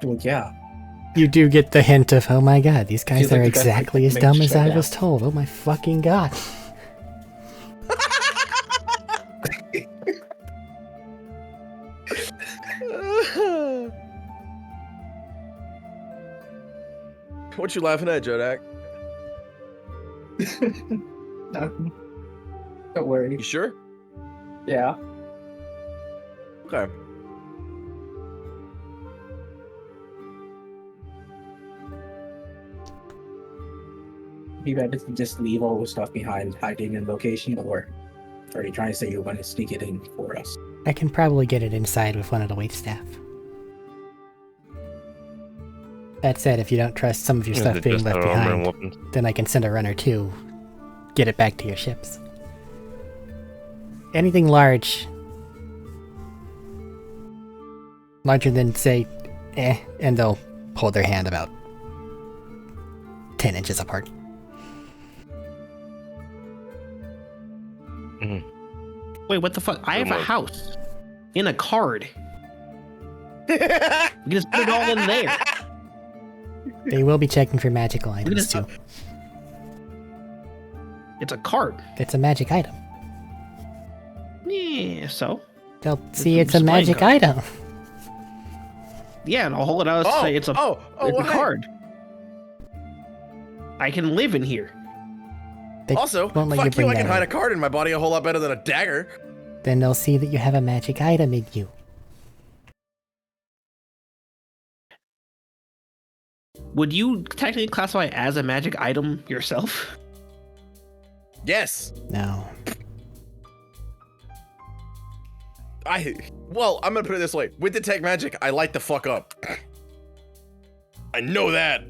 Speaker 2: well, yeah.
Speaker 1: You do get the hint of, oh my god, these guys
Speaker 2: Feels like
Speaker 1: are
Speaker 2: the best way to
Speaker 1: exactly as
Speaker 2: make
Speaker 1: dumb
Speaker 2: it
Speaker 1: as
Speaker 2: straight
Speaker 1: I
Speaker 2: out.
Speaker 1: was told. Oh my fucking god.
Speaker 4: What you laughing at, Jodak?
Speaker 2: No, don't worry.
Speaker 4: You sure?
Speaker 2: Yeah.
Speaker 4: Okay.
Speaker 2: You better just leave all the stuff behind, hiding in location, or are you trying to say you're going to sneak it in for us?
Speaker 1: I can probably get it inside with one of the waitstaff. That said, if you don't trust some of your stuff being
Speaker 5: Just
Speaker 1: left
Speaker 5: our armor and
Speaker 1: behind,
Speaker 5: weapons.
Speaker 1: then I can send a runner to get it back to your ships. Anything large, larger than, say, and they'll hold their hand about 10 inches apart.
Speaker 3: Wait, what the fuck? I have a
Speaker 5: Remote.
Speaker 3: house in a card. We can just put it all in there.
Speaker 1: They will be checking for magical
Speaker 3: Look at
Speaker 1: items
Speaker 3: this.
Speaker 1: too.
Speaker 3: It's a card.
Speaker 1: It's a magic item.
Speaker 3: Yeah, so
Speaker 1: They'll see
Speaker 3: a
Speaker 1: it's a
Speaker 3: displaying
Speaker 1: magic
Speaker 3: card.
Speaker 1: item.
Speaker 3: yeah, and I'll hold it out and say it's a it's a card. I can live in here.
Speaker 1: They
Speaker 4: Also,
Speaker 1: won't let you
Speaker 4: fuck you,
Speaker 1: bring
Speaker 4: I can
Speaker 1: that
Speaker 4: hide
Speaker 1: in.
Speaker 4: a card in my body a whole lot better than a dagger.
Speaker 1: Then they'll see that you have a magic item in you.
Speaker 3: Would you technically classify as a magic item yourself?
Speaker 4: Yes.
Speaker 1: No.
Speaker 4: Well, I'm gonna put it this way. With Detect Magic, I light the fuck up. I know that.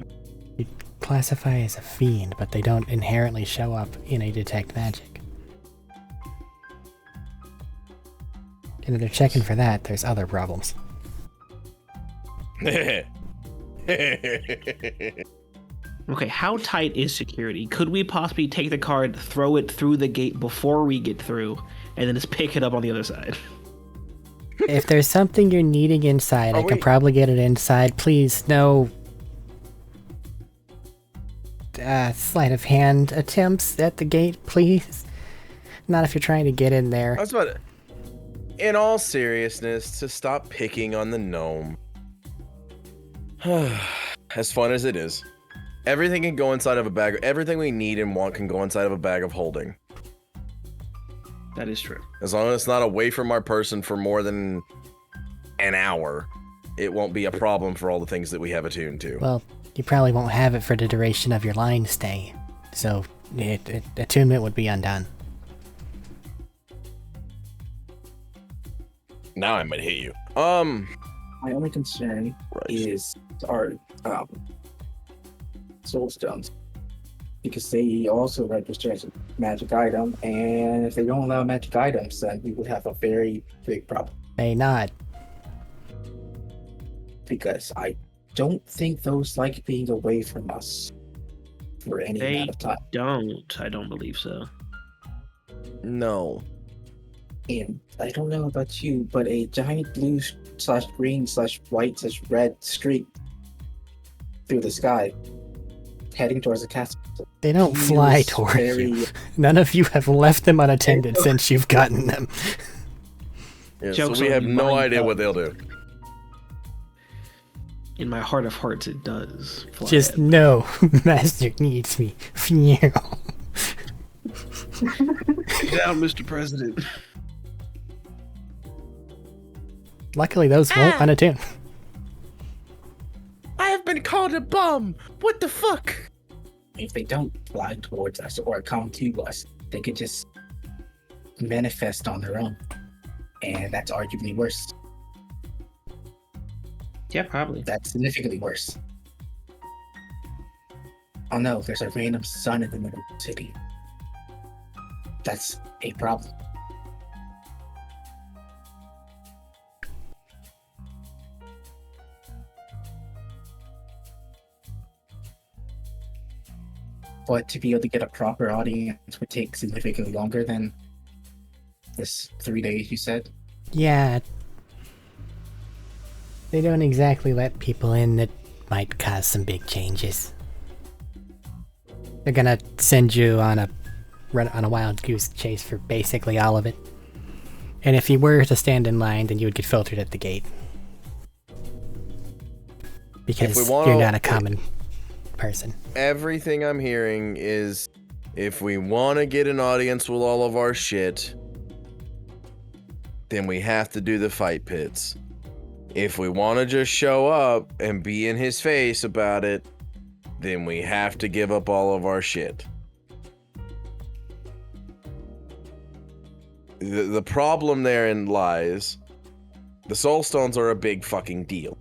Speaker 1: You classify as a fiend, but they don't inherently show up in a detect magic. And if they're checking for that, there's other problems.
Speaker 3: Okay, how tight is security? Could we possibly take the card, throw it through the gate before we get through, and then just pick it up on the other side?
Speaker 1: If there's something you're needing inside, I can
Speaker 4: wait.
Speaker 1: probably get it inside. Please, no sleight of hand attempts at the gate, please. Not if you're trying to get in there.
Speaker 4: I was about to, in all seriousness, to stop picking on the gnome. As fun as it is, everything can go inside of a bag. Everything we need and want can go inside of a bag of holding.
Speaker 3: That is true.
Speaker 4: As long as it's not away from our person for more than an hour, it won't be a problem for all the things that we have attuned to.
Speaker 1: Well, you probably won't have it for the duration of your line stay, so attunement would be undone.
Speaker 4: Now I might hit you.
Speaker 2: My only concern
Speaker 4: Right.
Speaker 2: is our soul stones, because they also register as a magic item, and if they don't allow magic items, then we would have a very big problem,
Speaker 1: May not.
Speaker 2: because I don't think those like being away from us for any
Speaker 3: They
Speaker 2: amount of time.
Speaker 3: I don't believe so.
Speaker 4: No.
Speaker 2: And I don't know about you, but a giant blue/green/white/red streak through the sky heading towards the castle.
Speaker 1: They don't fly
Speaker 2: feels
Speaker 1: toward
Speaker 2: very-
Speaker 1: you. None of you have left them unattended since you've gotten them.
Speaker 4: Yeah,
Speaker 3: Joke's
Speaker 4: so we
Speaker 3: on
Speaker 4: have
Speaker 3: you,
Speaker 4: no
Speaker 3: mine
Speaker 4: idea what
Speaker 3: does.
Speaker 4: they'll do.
Speaker 3: In my heart of hearts, it does. Fly
Speaker 1: Just
Speaker 3: at-
Speaker 1: know, Master needs me. Phew.
Speaker 3: Get out, Mr. President.
Speaker 1: Luckily, those won't unattune.
Speaker 4: I have been called a bum. What the fuck?
Speaker 2: If they don't fly towards us or come to us, they could just manifest on their own. And that's arguably worse.
Speaker 3: Yeah, probably.
Speaker 2: That's significantly worse. Oh no, there's a random sun in the middle of the city. That's a problem. but to be able to get a proper audience would take significantly longer than this 3 days you said.
Speaker 1: Yeah. They don't exactly let people in that might cause some big changes. They're gonna send you on a wild goose chase for basically all of it. And if you were to stand in line, then you would get filtered at the gate. Because you're not a common person.
Speaker 4: Everything I'm hearing is, if we want to get an audience with all of our shit, then we have to do the fight pits. If we want to just show up and be in his face about it, then we have to give up all of our shit. The problem therein lies, the Soul Stones are a big fucking deal.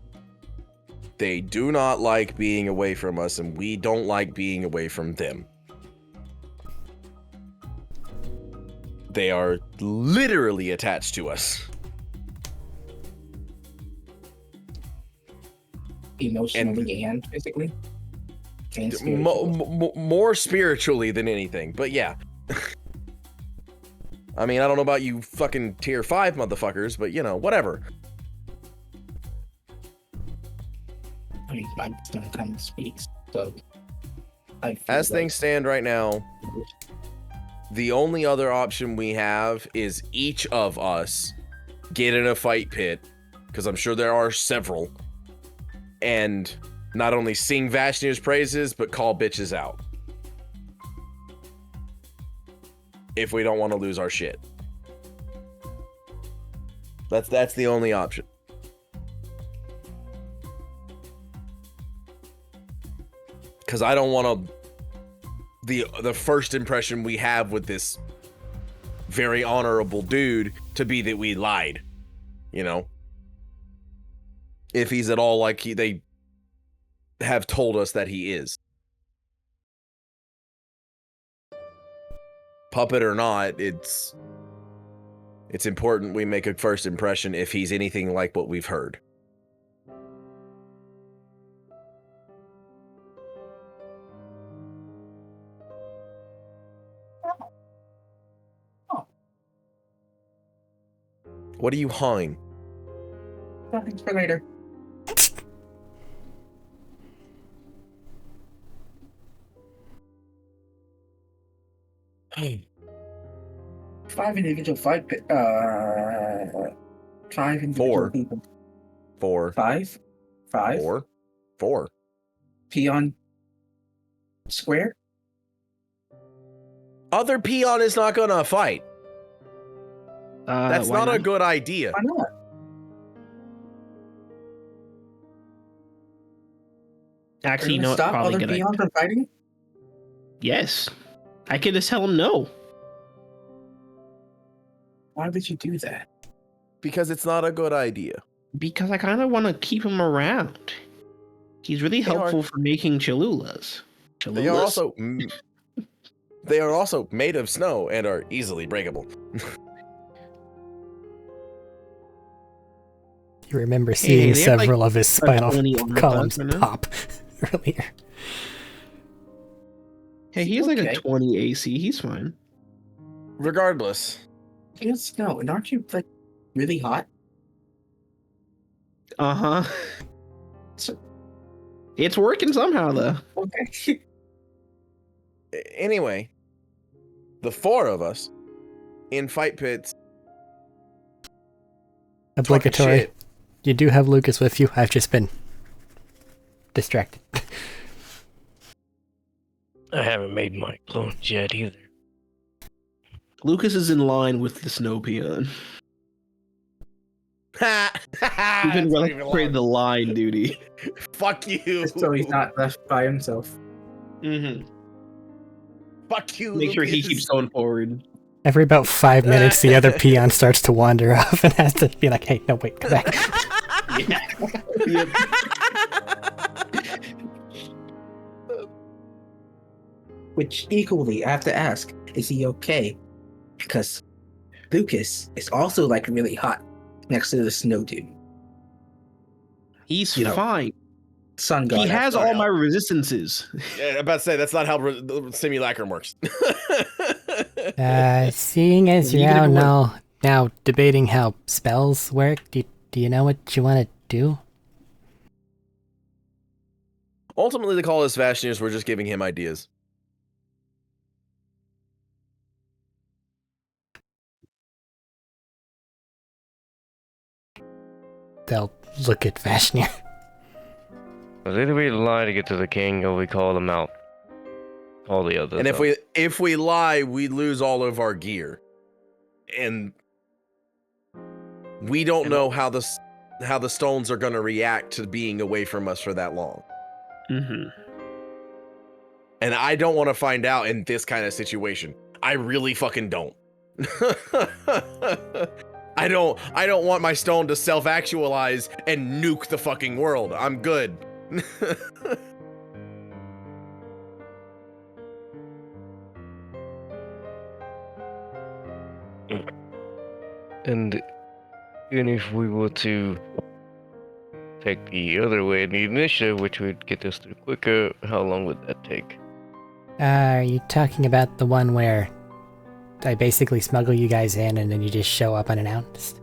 Speaker 4: They do not like being away from us, and we don't like being away from them. They are literally attached to us.
Speaker 2: Emotionally and physically? And
Speaker 4: More spiritually than anything, but yeah. I mean, I don't know about you fucking tier 5 motherfuckers, but you know, whatever.
Speaker 2: I mean, I'm still kind of speaks, so
Speaker 4: as things stand right now, the only other option we have is each of us get in a fight pit, because I'm sure there are several, and not only sing Vashnir's praises, but call bitches out. If we don't want to lose our shit. That's the only option. Because I don't want to... The first impression we have with this very honorable dude to be that we lied. You know? If he's at all like they have told us that he is. Puppet or not, it's important we make a first impression if he's anything like what we've heard. What are you hawing?
Speaker 2: Nothing for later. Five individual five individual people. Five.
Speaker 4: Four.
Speaker 2: Peon square.
Speaker 4: Other peon is not gonna fight. That's not a good idea.
Speaker 2: Why not?
Speaker 3: Actually, you know what?
Speaker 2: Stop
Speaker 3: Probably
Speaker 2: other
Speaker 3: good idea.
Speaker 2: peons from fighting?
Speaker 3: Yes. I could just tell him no.
Speaker 2: Why would you do that?
Speaker 4: Because it's not a good idea.
Speaker 3: Because I kind of want to keep him around. He's really helpful for making Cholulas.
Speaker 4: They are also made of snow and are easily breakable.
Speaker 1: You remember seeing several of his spinal
Speaker 3: 20 armor
Speaker 1: columns
Speaker 3: class,
Speaker 1: pop earlier.
Speaker 3: Hey, he has like a 20 AC. He's fine.
Speaker 4: Regardless.
Speaker 2: Yes, no, and aren't you like really hot?
Speaker 3: Uh-huh. It's working somehow, though.
Speaker 2: Okay.
Speaker 4: Anyway, the four of us in fight pits.
Speaker 1: Obligatory. You do have Lucas with you. I've just been distracted.
Speaker 5: I haven't made my clones yet either.
Speaker 3: Lucas is in line with the snow peon. You've been running the line duty.
Speaker 4: Fuck you.
Speaker 2: So he's not left by himself.
Speaker 3: Mm-hmm.
Speaker 4: Fuck you.
Speaker 3: Make sure he
Speaker 4: Lucas.
Speaker 3: keeps going forward.
Speaker 1: Every about 5 minutes, the other peon starts to wander off and has to be like, hey, no, wait, come back.
Speaker 3: Yep.
Speaker 2: Which equally, I have to ask, is he okay? Because Lucas is also like really hot next to the snow dude.
Speaker 3: He's
Speaker 2: You know.
Speaker 3: fine.
Speaker 2: Sun God.
Speaker 3: He
Speaker 2: that's
Speaker 3: has
Speaker 2: not
Speaker 3: all
Speaker 2: how-
Speaker 3: my resistances.
Speaker 4: Yeah, I'm about to say that's not how simulacrum works.
Speaker 1: Seeing as
Speaker 3: You
Speaker 1: you're
Speaker 3: can
Speaker 1: out
Speaker 3: even
Speaker 1: now debating how spells work, do you know what you want to do?
Speaker 4: Ultimately, the call is Vashnius. We're just giving him ideas.
Speaker 1: They'll look at Vashnir.
Speaker 5: Well, either we lie to get to the king, or we call them out. Call the others.
Speaker 4: And
Speaker 5: out.
Speaker 4: if we lie, we lose all of our gear, and we don't know how the stones are going to react to being away from us for that long.
Speaker 3: Mm-hmm.
Speaker 4: And I don't want to find out in this kind of situation. I really fucking don't. I don't want my stone to self-actualize and nuke the fucking world. I'm good.
Speaker 5: And even if we were to take the other way in the initiative, which would get us through quicker, how long would that take?
Speaker 1: Are you talking about the one where I basically smuggle you guys in and then you just show up unannounced?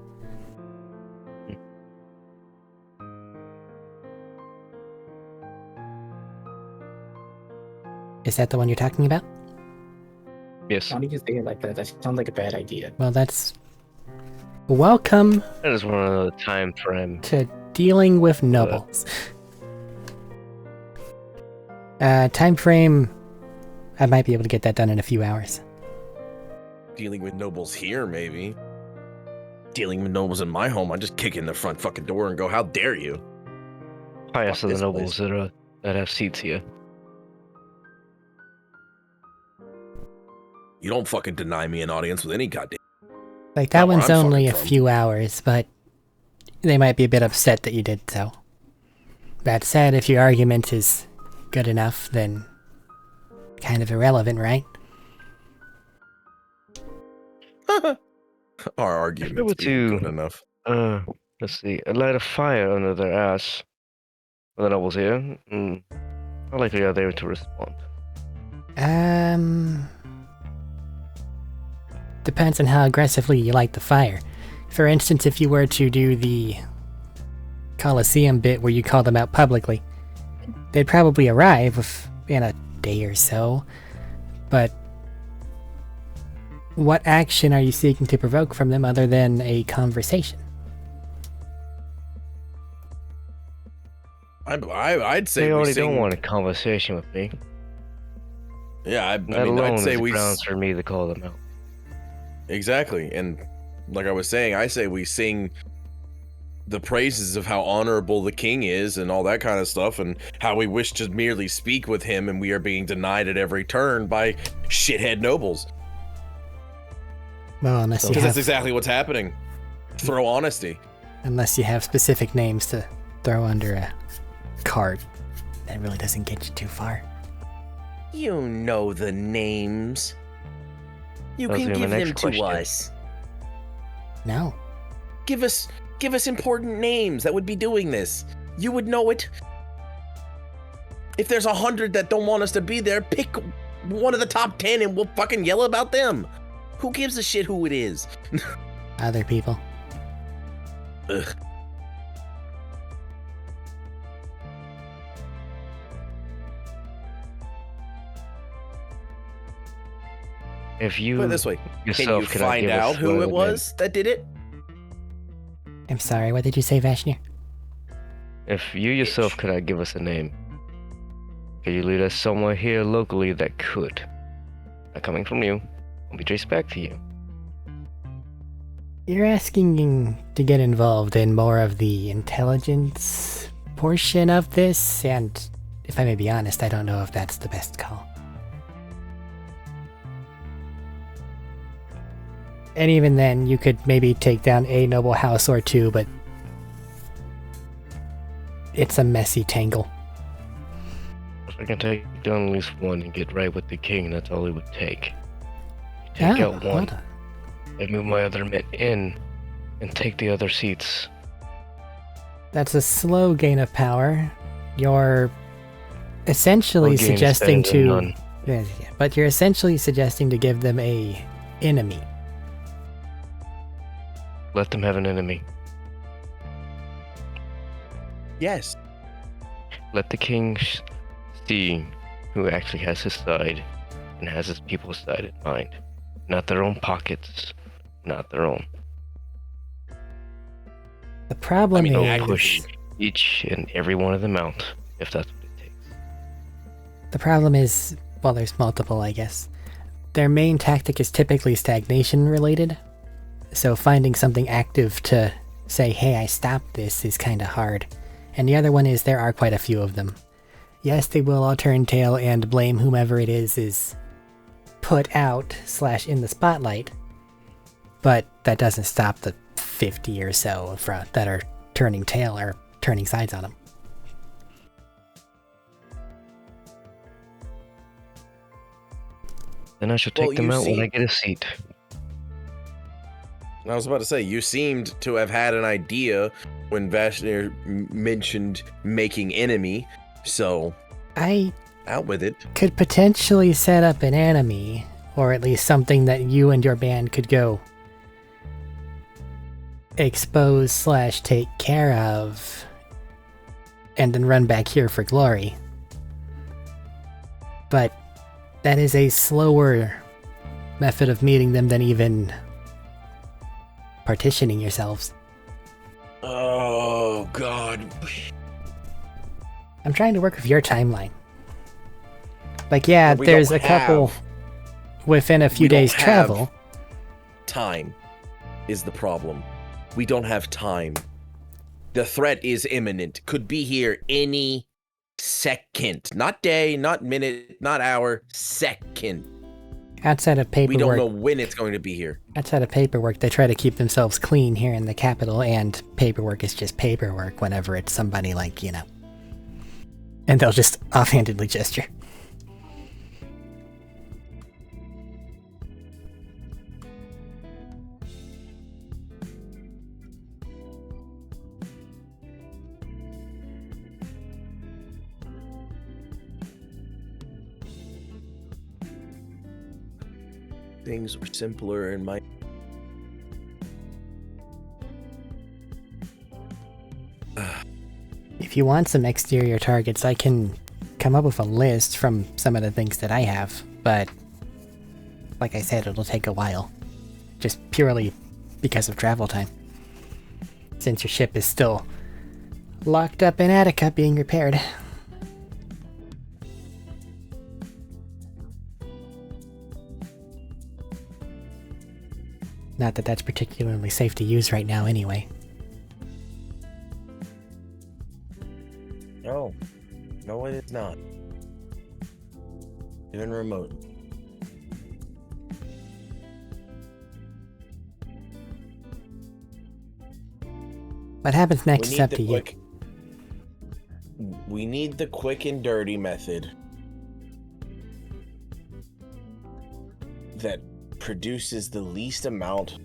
Speaker 1: Is that the one you're talking about?
Speaker 5: Yes,
Speaker 2: Why do you say it like that? That sounds like a bad idea.
Speaker 1: Well, that's... Welcome
Speaker 5: that is one of the time frame.
Speaker 1: to dealing with nobles. Time frame... I might be able to get that done in a few hours.
Speaker 4: Dealing with nobles here, maybe. Dealing with nobles in my home, I just kick in the front fucking door and go, "How dare you?"
Speaker 5: Highest
Speaker 4: Fuck
Speaker 5: of the
Speaker 4: this
Speaker 5: nobles
Speaker 4: place.
Speaker 5: that have seats here.
Speaker 4: You don't fucking deny me an audience with any goddamn.
Speaker 1: Like, that
Speaker 4: Not where
Speaker 1: one's
Speaker 4: I'm
Speaker 1: only a
Speaker 4: fucking from.
Speaker 1: few hours, but they might be a bit upset that you did so. That said, if your argument is good enough, then kind of irrelevant, right?
Speaker 4: Our
Speaker 5: were
Speaker 4: argument's
Speaker 5: to-
Speaker 4: being good enough.
Speaker 5: Let's see. Light a fire under their ass. The nobles here. How likely are they to respond?
Speaker 1: Depends on how aggressively you light the fire. For instance, if you were to do the Colosseum bit where you call them out publicly, they'd probably arrive in a day or so. But what action are you seeking to provoke from them other than a conversation?
Speaker 4: I'd say
Speaker 5: They
Speaker 4: we
Speaker 5: already
Speaker 4: sing.
Speaker 5: don't want a conversation with me.
Speaker 4: Yeah, I
Speaker 5: That
Speaker 4: mean,
Speaker 5: alone
Speaker 4: I'd say
Speaker 5: is
Speaker 4: we
Speaker 5: grounds for me to call them out.
Speaker 4: exactly. And like I was saying, I say we sing the praises of how honorable the king is and all that kind of stuff, and how we wish to merely speak with him, and we are being denied at every turn by shithead nobles.
Speaker 1: Well, unless you
Speaker 4: Because that's
Speaker 1: have,
Speaker 4: exactly what's happening. Throw honesty.
Speaker 1: unless you have specific names to throw under a card, that really doesn't get you too far.
Speaker 4: You know the names. You
Speaker 5: That was
Speaker 4: can
Speaker 5: gonna be
Speaker 4: give
Speaker 5: my
Speaker 4: them
Speaker 5: next
Speaker 4: to
Speaker 5: question.
Speaker 4: us.
Speaker 1: No.
Speaker 4: Give us important names that would be doing this. You would know it. If there's 100 that don't want us to be there, pick one of the top 10 and we'll fucking yell about them. Who gives a shit who it is?
Speaker 1: Other people.
Speaker 4: Ugh.
Speaker 5: If you
Speaker 4: Put it this way. Can
Speaker 5: yourself
Speaker 4: you
Speaker 5: could I
Speaker 4: find
Speaker 5: give us
Speaker 4: out who
Speaker 5: one
Speaker 4: it
Speaker 5: of the
Speaker 4: was that did it?
Speaker 1: I'm sorry, what did you say, Vashnir?
Speaker 5: If you yourself could give us a name, could you lead us somewhere here locally that could? Not coming from you, I'll be traced back to you.
Speaker 1: You're asking to get involved in more of the intelligence portion of this, and if I may be honest, I don't know if that's the best call. And even then, you could maybe take down a noble house or two, but it's a messy tangle.
Speaker 5: If I can take down at least one and get right with the king, that's all it would take. Take
Speaker 1: Oh,
Speaker 5: out
Speaker 1: hold
Speaker 5: one,
Speaker 1: on.
Speaker 5: and move my other men in, and take the other seats.
Speaker 1: That's a slow gain of power. You're essentially
Speaker 5: Or games
Speaker 1: suggesting
Speaker 5: better than
Speaker 1: to,
Speaker 5: none.
Speaker 1: yeah, but you're essentially suggesting to give them a enemy.
Speaker 5: Let them have an enemy.
Speaker 4: Yes.
Speaker 5: Let the king see who actually has his side and has his people's side in mind. Not their own pockets, not their own.
Speaker 1: The problem
Speaker 4: I mean,
Speaker 1: is,
Speaker 5: Push each and every one of them out, if that's what it takes.
Speaker 1: the problem is, well, there's multiple, I guess. Their main tactic is typically stagnation related, so finding something active to say, hey, I stopped this is kinda hard. And the other one is there are quite a few of them. Yes, they will all turn tail and blame whomever it is put out / in the spotlight, but that doesn't stop the 50 or so that are turning tail or turning sides on them.
Speaker 5: Then I should
Speaker 4: Well,
Speaker 5: take them
Speaker 4: you
Speaker 5: out when
Speaker 4: see-
Speaker 5: I get a seat.
Speaker 4: I was about to say, you seemed to have had an idea when Vashnir mentioned making enemy, so
Speaker 1: I
Speaker 4: out with it.
Speaker 1: could potentially set up an enemy, or at least something that you and your band could go expose / take care of, and then run back here for glory. But that is a slower method of meeting them than even partitioning yourselves.
Speaker 4: Oh, God.
Speaker 1: I'm trying to work with your timeline. Like, yeah,
Speaker 4: We
Speaker 1: there's a
Speaker 4: don't
Speaker 1: couple
Speaker 4: have-
Speaker 1: within a few
Speaker 4: we don't
Speaker 1: days
Speaker 4: have-
Speaker 1: travel.
Speaker 4: Time is the problem. We don't have time. The threat is imminent. Could be here any second. Not day, not minute, not hour. Second.
Speaker 1: Outside of
Speaker 4: We don't
Speaker 1: paperwork,
Speaker 4: know when it's going to be here.
Speaker 1: outside of paperwork, they try to keep themselves clean here in the capital, and paperwork is just paperwork whenever it's somebody like, and they'll just offhandedly gesture.
Speaker 4: Things were simpler in my...
Speaker 1: If you want some exterior targets, I can come up with a list from some of the things that I have, but like I said, it'll take a while. Just purely because of travel time. Since your ship is still locked up in Attica being repaired. Not that that's particularly safe to use right now anyway.
Speaker 4: No. No, it is not. Even remote.
Speaker 1: What happens next is up to you.
Speaker 4: We need the quick and dirty method that produces the least amount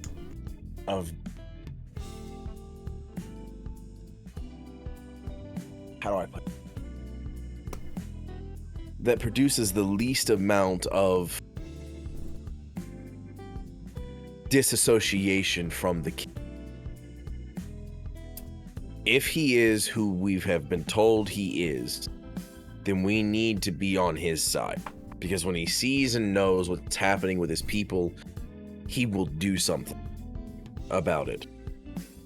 Speaker 4: of... How do I put it? That produces the least amount of disassociation from the king. If he is who we have been told he is, then we need to be on his side. Because when he sees and knows what's happening with his people, he will do something about it.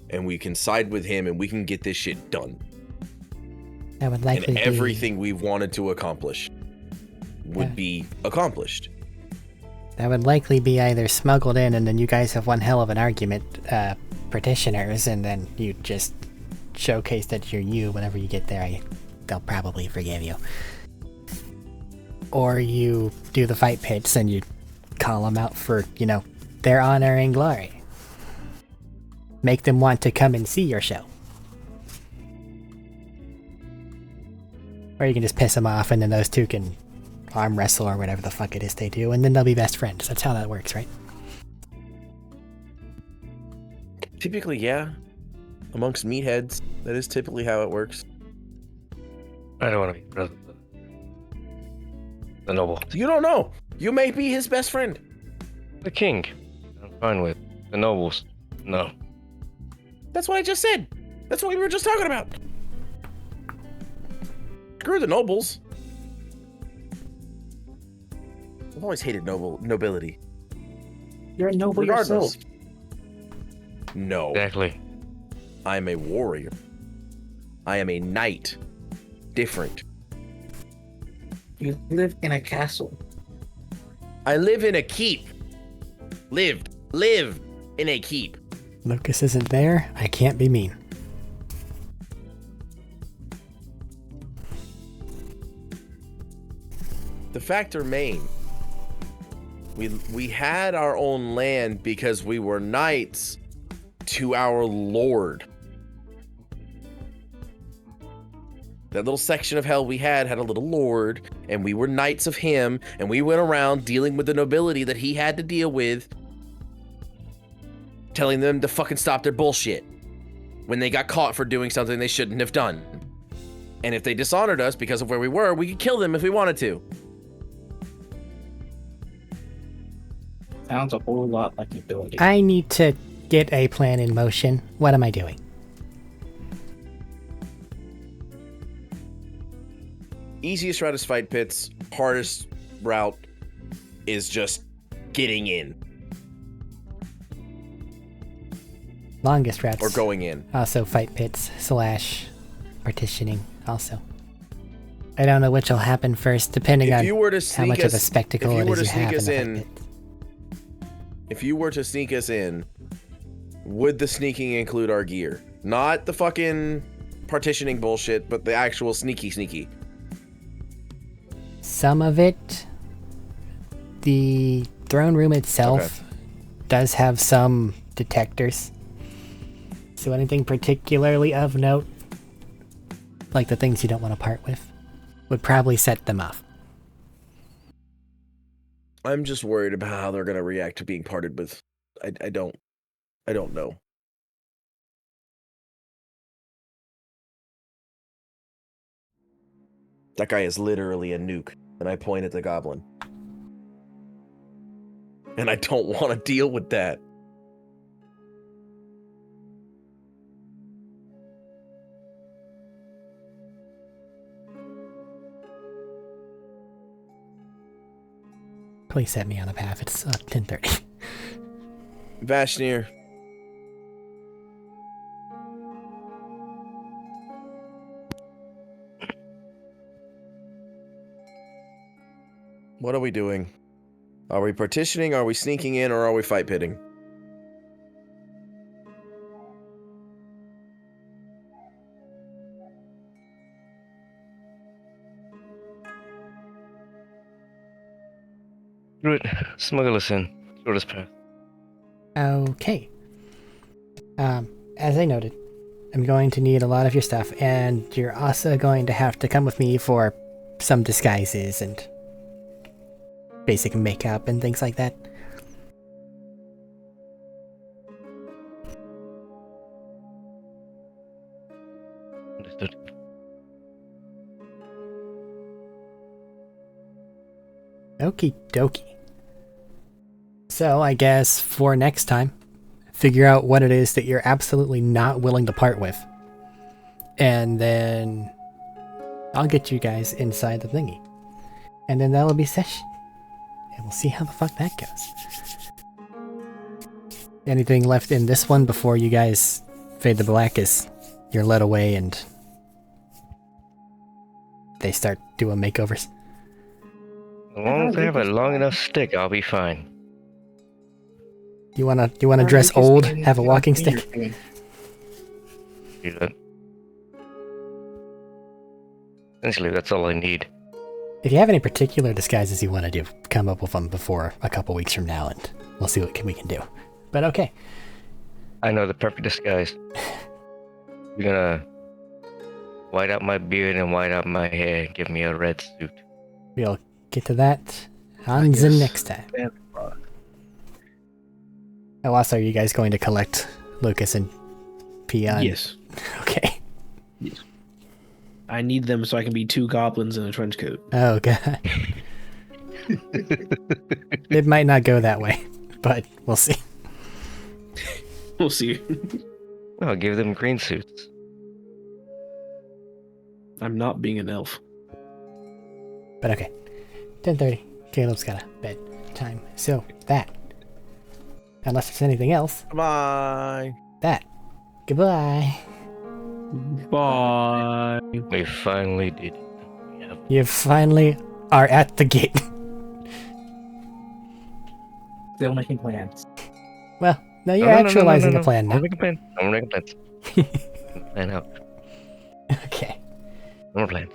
Speaker 4: And we can side with him and we can get this shit done.
Speaker 1: That would likely
Speaker 4: And
Speaker 1: be...
Speaker 4: everything we've wanted to accomplish would be accomplished.
Speaker 1: That would likely be either smuggled in and then you guys have one hell of an argument, petitioners, and then you just showcase that you're you whenever you get there. They'll probably forgive you. Or you do the fight pits and you call them out for, their honor and glory. Make them want to come and see your show. Or you can just piss them off and then those two can arm wrestle or whatever the fuck it is they do, and then they'll be best friends. That's how that works, right?
Speaker 4: Typically, yeah. Amongst meatheads, that is typically how it works.
Speaker 5: I don't want to be brother. The noble.
Speaker 4: You don't know. You may be his best friend.
Speaker 5: The king. I'm fine with. The nobles. No.
Speaker 4: That's what I just said. That's what we were just talking about. Screw the nobles. I've always hated nobility.
Speaker 2: You're a noble
Speaker 4: Regardless.
Speaker 2: yourself.
Speaker 4: No.
Speaker 5: Exactly.
Speaker 4: I am a warrior. I am a knight. Different.
Speaker 2: You live in a castle.
Speaker 4: I live in a keep. Live in a keep.
Speaker 1: Lucas isn't there. I can't be mean.
Speaker 4: The fact remains, we had our own land because we were knights to our lord. That little section of hell we had a little lord, and we were knights of him, and we went around dealing with the nobility that he had to deal with, telling them to fucking stop their bullshit when they got caught for doing something they shouldn't have done. And if they dishonored us because of where we were, we could kill them if we wanted to.
Speaker 2: Sounds a whole lot like nobility.
Speaker 1: I need to get a plan in motion. What am I doing?
Speaker 4: Easiest route is fight pits. Hardest route is just getting in
Speaker 1: Longest routes.
Speaker 4: or going in.
Speaker 1: Also fight pits / partitioning also. I don't know which will happen first, depending
Speaker 4: If
Speaker 1: on
Speaker 4: you were to
Speaker 1: how
Speaker 4: sneak
Speaker 1: much of a
Speaker 4: us,
Speaker 1: spectacle
Speaker 4: if you
Speaker 1: it
Speaker 4: were
Speaker 1: is
Speaker 4: to
Speaker 1: you have
Speaker 4: sneak us
Speaker 1: in the
Speaker 4: in,
Speaker 1: fight pit.
Speaker 4: if you were to sneak us in, would the sneaking include our gear? Not the fucking partitioning bullshit, but the actual sneaky.
Speaker 1: Some of it, the throne room itself does have some detectors. So anything particularly of note, like the things you don't want to part with, would probably set them off.
Speaker 4: I'm just worried about how they're gonna react to being parted with. I don't know. That guy is literally a nuke, and I point at the goblin. And I don't want to deal with that.
Speaker 1: Please set me on a path. It's 10:30.
Speaker 4: Vashnir. What are we doing? Are we partitioning, are we sneaking in, or are we fight pitting?
Speaker 5: Good. Smuggle us in. Shortest path.
Speaker 1: Okay. As I noted, I'm going to need a lot of your stuff, and you're also going to have to come with me for some disguises and basic makeup and things like that.
Speaker 5: Understood.
Speaker 1: Okie dokie. So I guess for next time, figure out what it is that you're absolutely not willing to part with. And then I'll get you guys inside the thingy. And then that'll be session. And we'll see how the fuck that goes. Anything left in this one before you guys fade to black as you're led away and they start doing makeovers?
Speaker 5: As long as I have a long enough stick, I'll be fine.
Speaker 1: You wanna dress old, have a walking stick?
Speaker 5: Do that. Essentially, that's all I need.
Speaker 1: If you have any particular disguises you want to do, come up with them before a couple weeks from now, and we'll see what we can do. But okay.
Speaker 5: I know the perfect disguise. You're gonna white out my beard and white out my hair. Give me a red suit.
Speaker 1: We'll get to that on the next time. Oh, also, are you guys going to collect Lucas and Peon?
Speaker 3: Yes.
Speaker 1: Okay.
Speaker 3: I need them so I can be 2 goblins in a trench coat.
Speaker 1: Oh god. It might not go that way, but we'll see.
Speaker 3: We'll see.
Speaker 5: Well, give them green suits.
Speaker 3: I'm not being an elf.
Speaker 1: But okay. 10:30. Caleb's got a bed time. So that. Unless there's anything else.
Speaker 4: Bye.
Speaker 1: That. Goodbye.
Speaker 3: Bye.
Speaker 5: We finally did it. Yep.
Speaker 1: You finally are at the gate.
Speaker 2: Still making plans.
Speaker 1: Well, no, you're
Speaker 5: No,
Speaker 1: actualizing
Speaker 5: no.
Speaker 1: a plan
Speaker 5: I'm
Speaker 1: now.
Speaker 5: gonna make a plan. I'm gonna make a plan. Plan out.
Speaker 1: Okay.
Speaker 5: More plan.